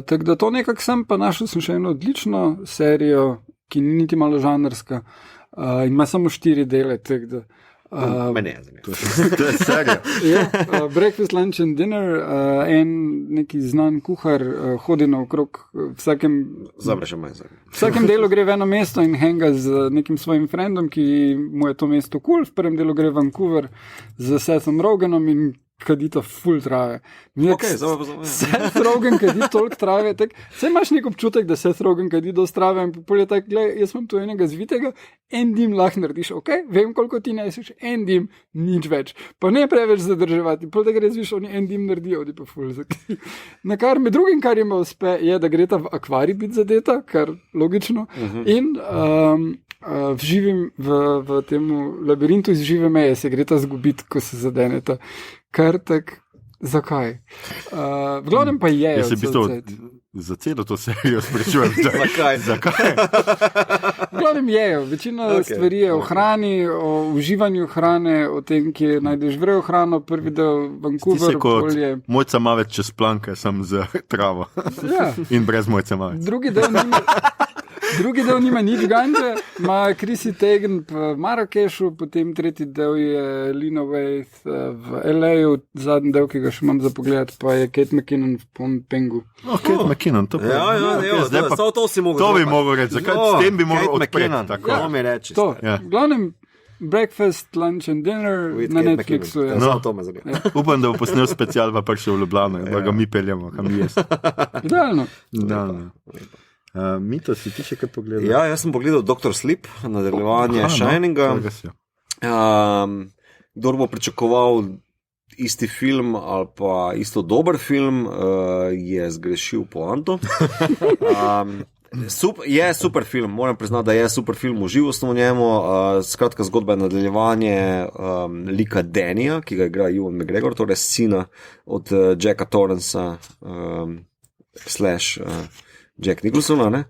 Tak da to nekako sem, pa našel sem še eno odlično serijo, ki ni niti malo žanrska, in ima samo 4 dele, tak da... Mene je zanimivo. To je serija. Breakfast, lunch and dinner, en neki znan kuhar hodi naokrog vsakem delu gre v eno mesto in henga z nekim svojim friendom, ki mu je to mesto cool. V prvem delu gre Vancouver z Sethom Rogenom in kadita full trave. Seth Rogen kadi toliko trave, vse imaš nek občutek, da Seth Rogen kadi dosti trave in pol je tak, gled, jaz imam tu enega zvitega, en dim lahko narediš, ok, vem koliko ti neseš, en dim, nič več, pa ne preveč zadrževati, pol da gre zviš, oni en dim naredijo, oni pa full zakaj. Na kar med drugim, kar ima uspe, je, da gre ta v akvarij biti zadeta, kar logično, in v tem labirintu iz žive meje se gre ta zgubiti, ko se zadeneta. Kar tak, zakaj? V glavnem pa je. Jaz se v bistvu za celo to serijo sprašujem. Zakaj? V glavnem jejo. Večina stvari je o hrani, o uživanju hrane, o tem, ki najdeš vrejo hrano, prvi del Vancouver. Ti se kot Mojca Mavec čez planke, sem z travo. In brez Mojca Mavec. Drugi del nima... Drugi del nima nič ganče, ima Chrissy Teigen v Marakešu, potem tretji del je Lena Waithe v LA-ju, zadnji del, ki ga še imam za pogled, pa je Kate McKinnon v Pengu. Kate McKinnon, to pa Ja, samo to si mogel. To bi mogel reči, zakaj s tem bi moral odpreti. Tako mi reči. To, v glavnem, breakfast, lunch and dinner na Netflixu. Ja. No, to me zanima. Upam, da bo posnel special, pa prišel v Ljubljano, da ga mi peljemo, kam je. Idealno. Mito, si ti še kaj pogledal? Ja, jaz sem pogledal Dr. Sleep, nadaljevanje Shininga. Kdor bo pričakoval isti film ali pa isto dober film, je zgrešil poanto. Je super film, moram priznati, da je super film, užival sem v njemu. Skratka, zgodba je nadaljevanje lika Danija, ki ga igra Ewan McGregor, torej sina od Jacka Torranca Jack Nicholsona. Ne?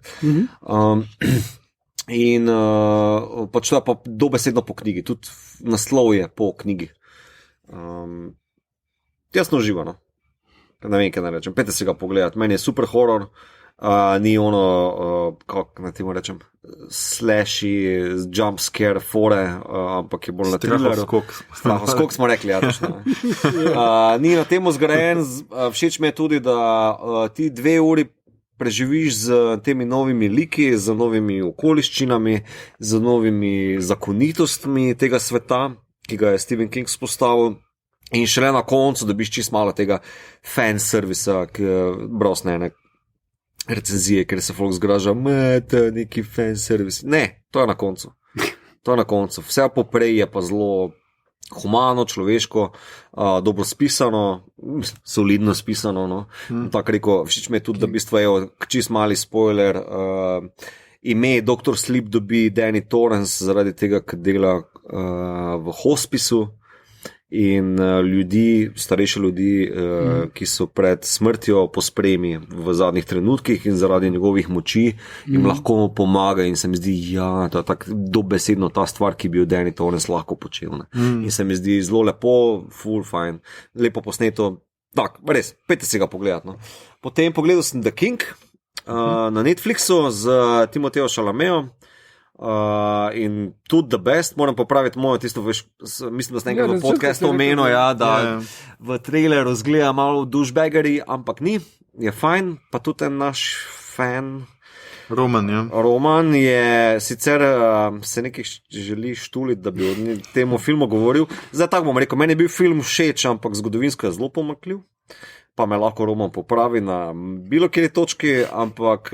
In pač to je pa dobesedno po knjigi, tudi naslov je po knjigi. Jasno uživano. Ne vem, kaj naj rečem. Pejte si ga pogledati, meni je super horror. Ni ono, kako naj temu rečem, slashy, jump scare fore, ampak je bolj na thrilleru. Skok smo rekli, ja, točno. Ni na temu zgrajen, všeč mi je tudi, da ti 2 uri preživiš z temi novimi liki, z novimi okoliščinami, z novimi zakonitostmi tega sveta, ki ga je Stephen King spostavil. In šele na koncu dobiš čist malo tega fanservisa, ki brosne ene recenzije, ker se folk zgraža, to je neki fanservis. Ne, to je na koncu. To je na koncu. Vse poprej je pa zelo humano, človeško, dobro spisano, solidno spisano. No. Tako rekel, všeč mi je tudi, da v bistvu je čist mali spoiler. Ime Dr. Sleep dobi Danny Torrance zaradi tega, ker dela v hospisu. In starejše ljudi, ki so pred smrtjo pospremi v zadnjih trenutkih in zaradi njegovih moči jim lahko pomaga in se mi zdi, ja, to je tako dobesedno ta stvar, ki bi jo Danny Torrance lahko počel. In se mi zdi zelo lepo, full fine, lepo posneto, tak, res, pejte si ga pogledati. No. Potem pogledal sem The King na Netflixu z Timothejem Chalametom. In tudi The Best, moram popraviti mojo tisto, mislim, da sem enkrat v podcastu omenil, da v traileru zgleda malo douchebaggery, ampak ni, je fajn, pa tudi ten naš fan Roman je sicer se nekaj želi štuliti, da bi o temu filmu govoril. Zdaj tako bom rekel, meni je bil film všeč, ampak zgodovinsko je zelo pomakljiv, pa me lahko Roman popravi na bilo kjeri točki, ampak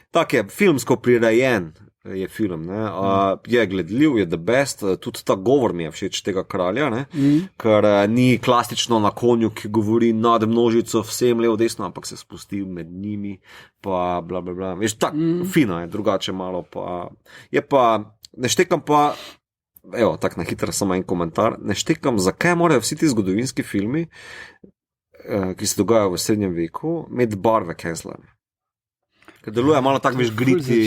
tak je filmsko prirejen. Je film, je gledljiv, je The Best, tudi ta govor mi je všeč tega kralja, ker ni klasično na konju, ki govori nad množico vsem levo desno, ampak se spusti med njimi, pa bla bla bla. Veš, tako fino je, drugače malo pa. Je pa, ne štekam pa, evo, tako na hitro samo en komentar, ne štekam, zakaj morajo vsi ti zgodovinski filmi, ki se dogajajo v srednjem veku, imeti barve cancelane. Ker deluje malo tako, veš, griti.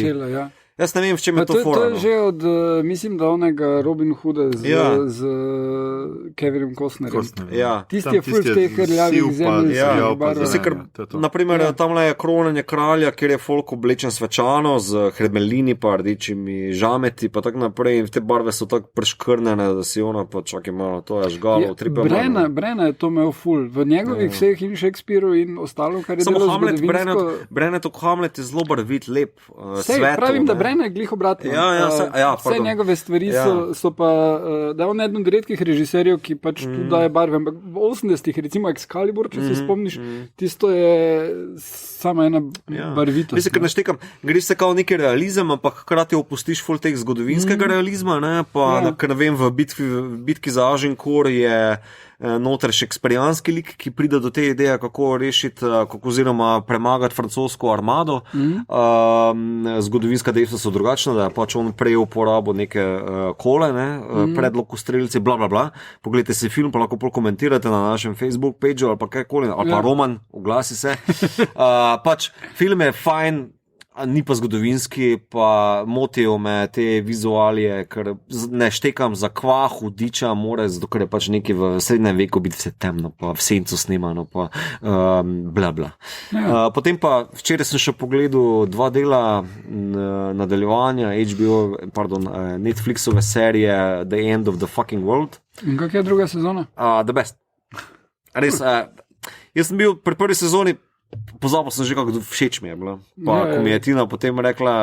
Jaz ne vem, v čem je to fora. To je že od, mislim, da onega Robin Hooda z Kevinom Costnerjem. Ja. Tisti je ful teh rjavih zemlj. Naprimer, tam je kronanje kralja, kjer je folk oblečen svečano z hremelini pa rdečimi žameti, pa tako naprej. In te barve so tako preškrnene, da si ona pa čakaj malo, to je žgalo. Brena je to imel ful. V njegovih vseh in Shakespeareu in ostalo, kar je delo zgodovinsko. Brenetov Hamlet je zelo barvit, lep, svetlo. Brena je glih obratno. Vse njegove stvari so pa, da je on eden od redkih režiserjev, ki pač tu daje barve. Ampak v 80-ih, recimo Excalibur, če se spomniš, tisto je sama ena barvita. Mislim, ker naštekam, greš se kao neki realizem, ampak hkrati opustiš ful teh zgodovinskega realizma, ne? Pa, ker ne vem, v bitki za Agincourt je noter šeksperijanski lik, ki pride do te ideje, kako rešiti, oziroma premagati francosko armado. Zgodovinska dejstva so drugačna, da je pač on prej uporabil neke kole, predlog strelci, bla bla bla. Poglejte si film, pa lahko komentirate na našem Facebook pageu ali pa kajkoli, ali pa Roman, oglasi se. Pač film je fajn, ni pa zgodovinski, pa motijo me te vizualije, ker ne štekam za kva, hudiča, zato ker je pač nekaj v srednjem veku biti vse temno, pa v sencu snemano, pa bla bla. Potem pa včeraj sem še pogledal 2 dela nadaljevanja Netflixove serije The End of the Fucking World. In kak je druga sezona? The Best. Res, jaz sem bil pri prvi sezoni, pozabil sem že, kako všeč mi je bila. Pa ko mi je Tina potem rekla,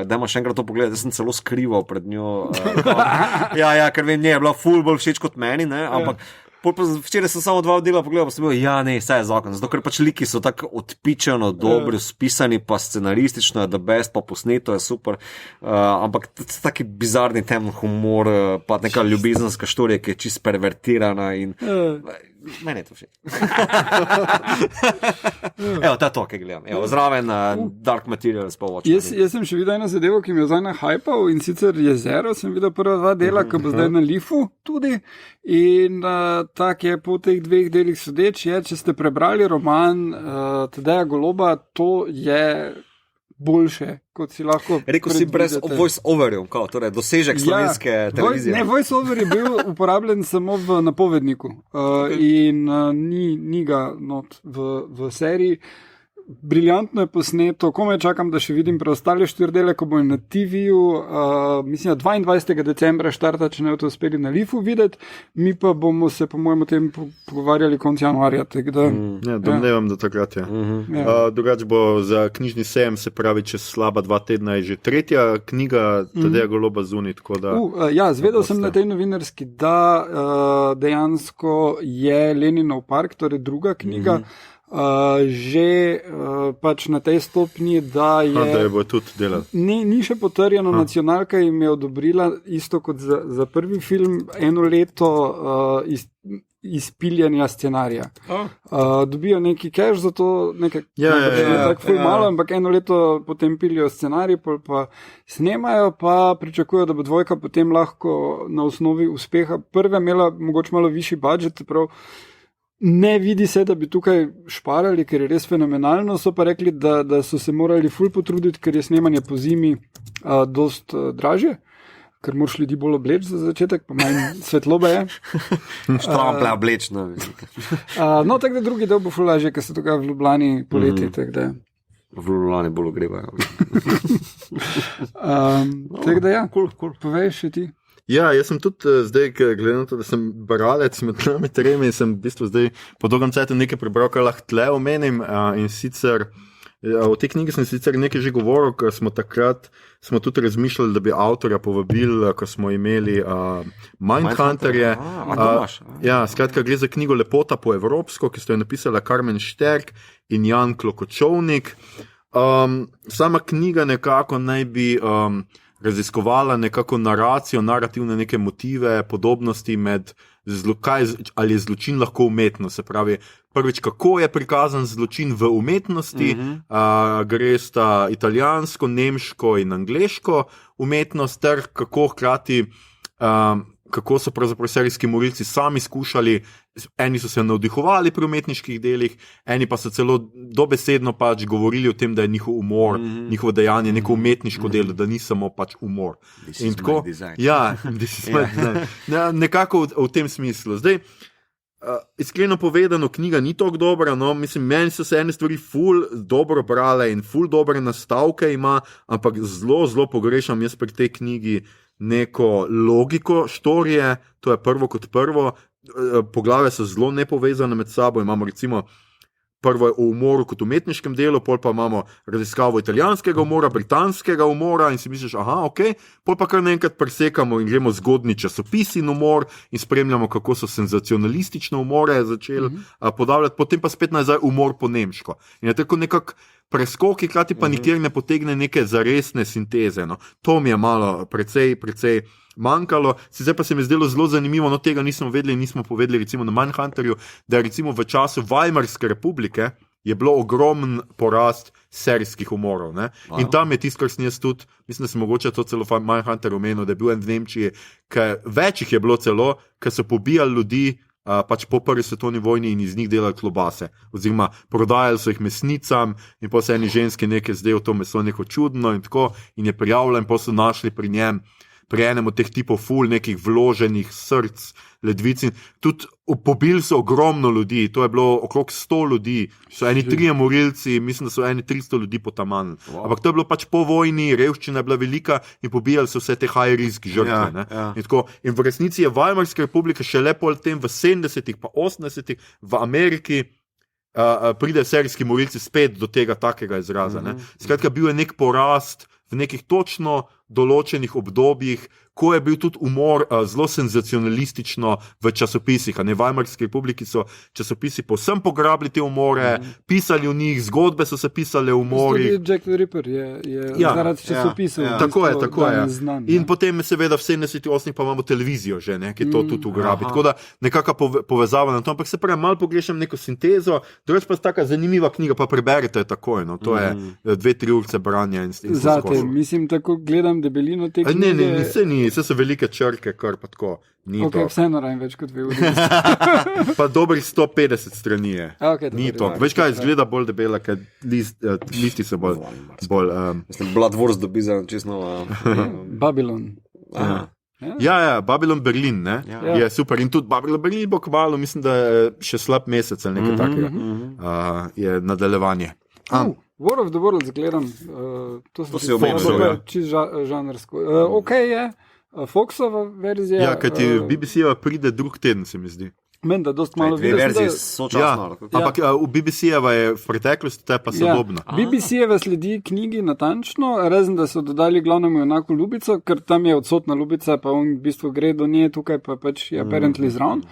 da ima še enkrat to pogledati, jaz sem celo skrival pred njo. Ker vem, je bila ful bolj všeč kot meni, ne, ampak včeraj sem samo 2 dela pogledal, pa sem bil, vse je zakon, zato ker pač liki so tako odpičeno, dobro spisani, pa scenaristično je The Best, pa posneto je super, ampak taki bizarni temen humor, pa neka ljubezenska štorija, ki je čist pervertirana in meni je to všeč. Evo, ta to, ki gledam. Evo, zraven Dark Materials pa Watch. Jaz sem še videl eno zadevo, ki mi je zdaj nahajpal, in sicer Jezero, sem videl prva 2 dela, ki bo zdaj na Leafu tudi. In tak je po teh 2 delih sodeč, če ste prebrali roman Tadeja Goloba, to je boljše, kot si lahko rekel si brez voice-overjev, torej dosežek slovenske televizije. Ne, voice-over je bil uporabljen samo v napovedniku in ni ga not v seriji. Briljantno je posneto, komaj čakam, da še vidim preostale 4 dele, ko bojo na TV-ju, mislim, 22. decembra štarta, če ne bo to uspeli na Leafu videti, mi pa bomo se, po mojem, o tem pogovarjali konec januarja. Domnevam, da takrat je. Drugače bo za knjižni sejem, se pravi, čez slaba 2 tedna je že 3. knjiga Tadeja Goloba zunaj. Zvedel sem na tej novinarski, da dejansko je Leninov park, torej 2. knjiga, pač na tej stopnji, da je... Da je bo tudi delal. Ni še potrjeno, nacionalka jim je odobrila isto kot za prvi film, 1 leto izpiljanja scenarija. Dobijo neki cash za to, tako malo, ampak 1 leto potem pilijo scenarij, pa snemajo, pa pričakujo, da bo 2 potem lahko na osnovi uspeha. Prva imela mogoče malo višji budžet, prav ne vidi se, da bi tukaj šparali, ker je res fenomenalno, so pa rekli, da so se morali ful potruditi, ker je snemanje po zimi dost dražje, ker moraš ljudi bolj obleč za začetek, pa manj svetlobe je. Štrample oblečno. No, tako da drugi del bo ful lažje, ker se tukaj v Ljubljani poleti, tako da. V Ljubljani bolj ogrevajo. Tako da povej še ti. Jaz sem tudi zdaj, glede na to, da sem bralec med nami 3, sem v bistvu zdaj po dolgem cajtu nekaj prebral, kar lahko tle omenim, in sicer o tej knjigi sem sicer nekaj že govoril, ker smo takrat tudi razmišljali, da bi avtorja povabili, ko smo imeli Mindhunterje. Skratka, gre za knjigo Lepota po evropsko, ki sta jo napisala Karmen Šterk in Jan Klokočovnik. Sama knjiga nekako naj bi raziskovala nekako naracijo, narativne neke motive, podobnosti med ali je zločin lahko umetnost. Se pravi, prvič, kako je prikazan zločin v umetnosti, gre sta italijansko, nemško in angleško umetnost, ter kako hkrati kako so pravzaprav serijski morilci sami skušali, eni so se navdihovali pri umetniških delih, eni pa so celo dobesedno pač govorili o tem, da je njihov umor, njihovo dejanje neko umetniško delo, da ni samo pač umor. In tako, nekako v tem smislu. Zdaj, iskreno povedano, knjiga ni tako dobra, no, mislim, meni so se ene stvari ful dobro brale in ful dobre nastavke ima, ampak zelo pogrešam jaz pri tej knjigi neko logiko štorije, to je prvo kot prvo, poglave so zelo nepovezane med sabo, imamo recimo prvo je o umoru kot umetniškem delu, pol pa imamo raziskavo italijanskega umora, britanskega umora in si misliš, pol pa kar naenkrat presekamo in gremo zgodni časopis in umor in spremljamo, kako so senzacionalistične umore začeli podavljati, potem pa spet nazaj umor po nemško. In je tako nekako preskoki, krati pa nikjer ne potegne neke zaresne sinteze. No. To mi je malo precej manjkalo. Sicer pa se mi je zdelo zelo zanimivo, no tega nismo vedeli, nismo povedali recimo na Mindhunterju, da recimo v času Weimarske republike je bilo ogromen porast serijskih umorov. Ne? In tam je tisto, kar sem jaz tudi, mislim, da sem mogoče to celo Mindhunter omenil, da je bil en v Nemčiji, več jih je bilo celo, ker so pobijali ljudi pač po prvi svetovni vojni in iz njih delali klobase. Oziroma prodajali so jih mesnicam in pa se eni ženski nekaj zdaj v to meso neko čudno in tako in je prijavljal in pa so našli pri njem pri enem od teh tipov ful nekih vloženih src, ledvic. Tudi pobili so ogromno ljudi, to je bilo okrog 100 ljudi, so eni 3 morilci, mislim, da so eni 300 ljudi potamnili. Wow. Ampak to je bilo pač po vojni, revščina je bila velika in pobijali so vse te high risk žrtve. In v resnici je Weimarska republika še lepo tem v 70-ih pa 80-ih v Ameriki pride serijski morilci spet do tega takega izraza. Skratka, bil je nek porast v nekih točno določenih obdobjih, ko je bil tudi umor zelo senzacionalistično v časopisih. V Weimarski republiki so časopisi povsem pograbili te umore, pisali o njih, zgodbe so se pisale o umorih. Tudi Jack the Ripper je zaradi časopisov. Tako je. In potem seveda v 70-80 pa imamo televizijo že, ki to tudi ugrabi. Tako da nekakva povezava na to, ampak se pravi, malo pogrešam neko sintezo, drugače pa je taka zanimiva knjiga, pa preberite takoj. To je 2-3 urce branja in zate, mislim, tako gledam debelino te knjige. Ne, vse so velike črke, kar pa tako ni to. Vseeno rajem več kot 2 uri. Pa dobrih 150 strani je. Ni to. Veš kaj, izgleda bolj debela, ker listi so bolj... Mislim, Blood Wars dobi za čisto... Babylon. Ja, Babylon Berlin, ne? Je super. In tudi Babylon Berlin bo kmalu, mislim, da je še slab mesec ali nekaj takega. Je nadaljevanje. War of the Worlds gledam, to si omenil, čisto žanrsko. Ok je, Foxova verzija. Ja, kaj ti BBC-a pride drug teden, se mi zdi. Meni, da dost malo vidiš. Dve verziji sočasno. Ampak v BBC-eva je v preteklosti, to je pa sodobno. BBC-eva sledi knjigi natančno, razen da so dodali glavnemu enako Ljubico, ker tam je odsotna Ljubica, pa on v bistvu gre do nje, tukaj pa pač je apparently zraven.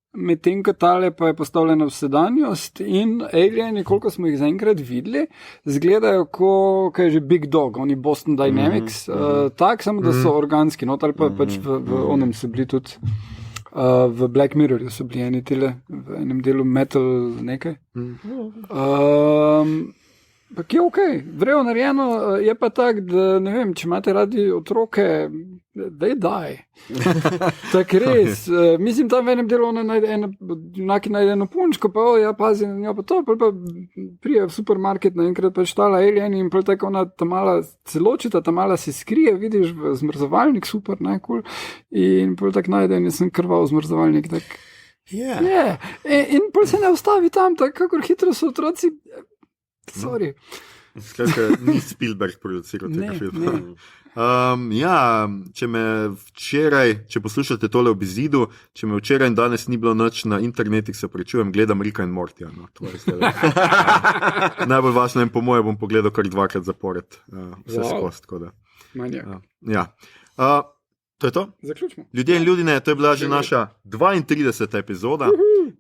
Medtem ko tale pa je postavljena v sedanjost in alieni, koliko smo jih zaenkrat videli, zgledajo kot je že Big Dog, oni Boston Dynamics, tak, samo da so organski, ali pa pač v onem so bili tudi, v Black Mirrorju so bili eni tele, v enem delu Metal nekaj. Pak je ok, vrejo narejeno, je pa tak, da ne vem, če imate radi otroke, they die. Tak res, mislim, tam v enem delu ona najde eno punčko, pa ja, pazi na njo, pa to, pa prije v supermarket naenkrat pač tala alien in pa tako ona ta mala celočita, ta mala se skrije, vidiš v zmrzovalnik, super, najkul, in pa tak najde in sem krval zmrzovalnik, tak. Yeah. In pa se ne ustavi tam, tako kakor hitro so otroci. Sorry. Skratka, ni Spielberg produciral tega filma. Če poslušate tole ob izidu, če me včeraj in danes ni bilo nič na internetih, se pričujem, gledam Ricka in Mortija. Najbolj važno in po moje bom pogledal kar 2krat zapored. Vse skost. To je to? Zaključimo. Ljudje in ljudine, to je bila že naša 32. epizoda,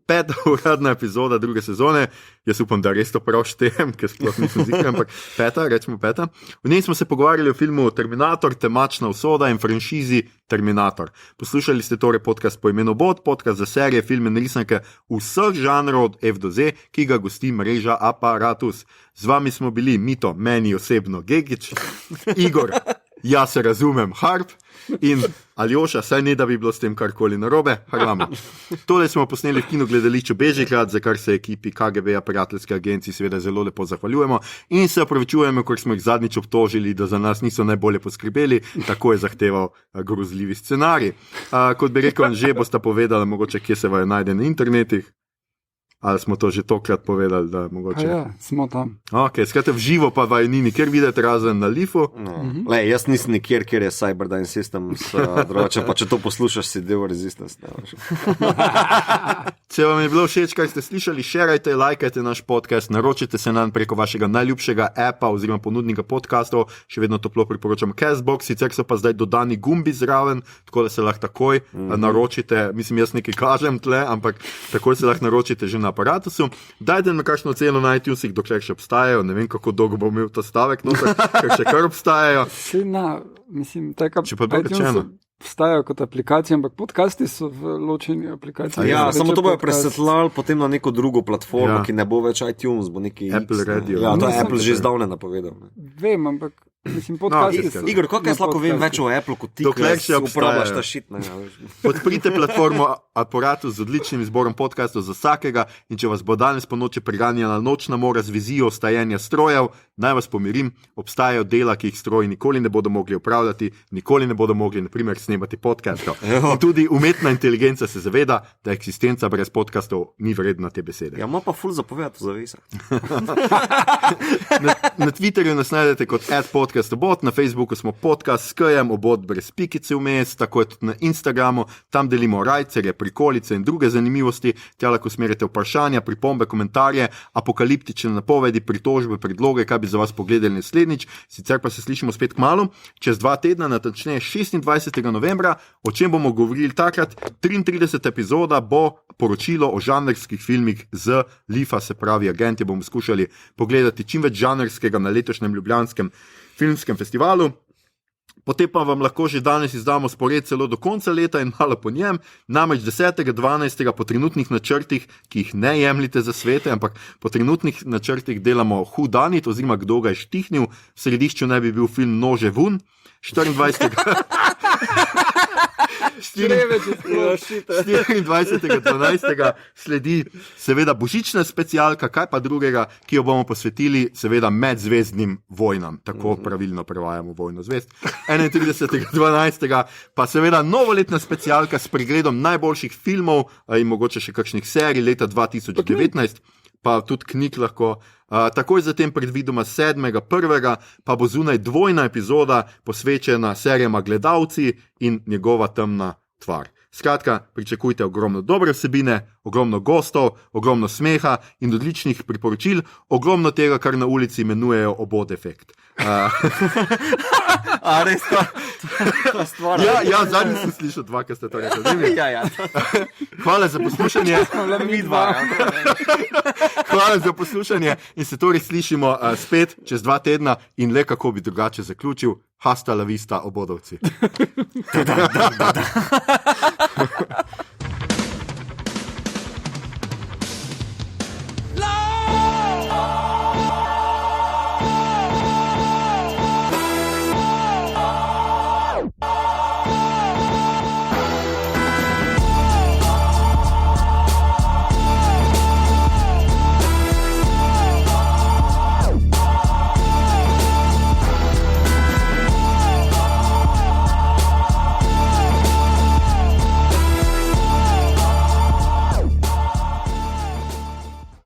5. uradna epizoda 2. sezone. Jaz upam, da res to prav štejem, ker sploh nisem zikran, ampak 5. rečemo 5. V njej smo se pogovarjali o filmu Terminator, temačna usoda in franšizi Terminator. Poslušali ste torej podcast po imenu Bot, podcast za serije, filme in risanke vseh žanrov od F do Z, ki ga gosti mreža Apparatus. Z vami smo bili Mito, meni osebno Gegič, Igor, jaz se razumem, Harp, in Aljoša, saj ne da bi bilo s tem karkoli narobe, haramo. Tole smo posneli v kinogledališču Bežigrad, za kar se ekipi KGB-ja prijateljske agenciji seveda zelo lepo zahvaljujemo in se opravičujemo, ker smo jih zadnjič obtožili, da za nas niso najbolje poskrbeli, tako je zahteval grozljivi scenarij. Kot bi rekel, že boste povedali, mogoče kje se vajo najde na internetih. Ali smo to že tokrat povedali, da mogoče... Ja, smo tam. Ok, skratka v živo pa vaj ni nikjer videti razen na Leafu. Jaz nisem nikjer, kjer je Cyberdyne Systems, drugače pa če to poslušaš, si del Resistance. Če vam je bilo všeč, kaj ste slišali, šerajte, lajkajte naš podcast, naročite se nam preko vašega najljubšega appa oziroma ponudnika podcastov, še vedno toplo priporočam Castbox, sicer so pa zdaj dodani gumbi zraven, tako da se lahko takoj naročite, mislim, jaz nekaj kažem tle, ampak takoj se lahko naročite že na Apparatusu. Dajte na kakšno ceno na iTunesih, dokler še obstajajo, ne vem, kako dolgo bom imel ta stavek, ker še kar obstajajo. Mislim, tako če pa bi rečeno. Vstajajo kot aplikacije, ampak podcasti so v ločeni aplikaciji. Ja, samo to bojo presetlali potem na neko drugo platformo, ki ne bo več iTunes, bo neki Apple Radio. Ja, to je Apple že zdavne napovedal. Vem, ampak Mislim, podcasti so. Igor, kako jaz lahko vem več o Apple kot ti, Dokler ki še uporabljaš obstajajo. ta šit? Podprite platformo Aparatus z odličnim izborom podcastov za vsakega in če vas bo danes po noči preganjala nočna mora z vizijo stajenja strojev, naj vas pomirim, obstajajo dela, ki jih stroji nikoli ne bodo mogli upravljati, nikoli ne bodo mogli, na primer, snemati podcastov. In tudi umetna inteligenca se zaveda, da eksistenca brez podcastov ni vredna te besede. Ja, ima pa ful zapovedati v zavesah. Na Twitterju nas najdete kot @podcastobot, na Facebooku smo podcast s K-jem, obot brez pikice vmes, tako je tudi na Instagramu, tam delimo rajcerje, prikolice in druge zanimivosti, tja lahko smerite vprašanja, pripombe, komentarje, apokaliptične napovedi, pritožbe, predloge, kaj bi za vas pogledali naslednjič, sicer pa se slišimo spet kmalu, čez 2 tedna, natančneje 26. novembra, o čem bomo govorili takrat, 33. epizoda bo poročilo o žanrskih filmih z Lifa, se pravi agenti, bomo skušali pogledati čim več žanrskega na letošnjem ljubljanskem filmskem festivalu. Potem pa vam lahko že danes izdamo spored celo do konca leta in malo po njem, namreč 10.12. po trenutnih načrtih, ki jih ne jemljite za svete, ampak po trenutnih načrtih delamo Who Done It, oziroma Kdo ga je štihnil, v središču naj bi bil film Nože vun, 24.12. sledi seveda božična specialka, kaj pa drugega, ki jo bomo posvetili seveda medzvezdnim vojnam, tako pravilno prevajamo vojno zvezd. 31.12. pa seveda novoletna specialka s pregledom najboljših filmov in mogoče še kakšnih serij leta 2019. Pa tudi knjig lahko. Takoj zatem predvidoma 7.1. pa bo zunaj dvojna epizoda posvečena serijama Gledalci in Njegova temna tvar. Skratka, pričakujte ogromno dobre vsebine, ogromno gostov, ogromno smeha in odličnih priporočil, ogromno tega, kar na ulici imenujejo obod efekt. A res ta stvar? Ja, zadnji sem slišal 2, ki ste to rekli. Ja. Hvala za poslušanje. Hvala za poslušanje in se torej slišimo spet čez 2 tedna in le kako bi drugače zaključil. Hasta la vista, obodovci.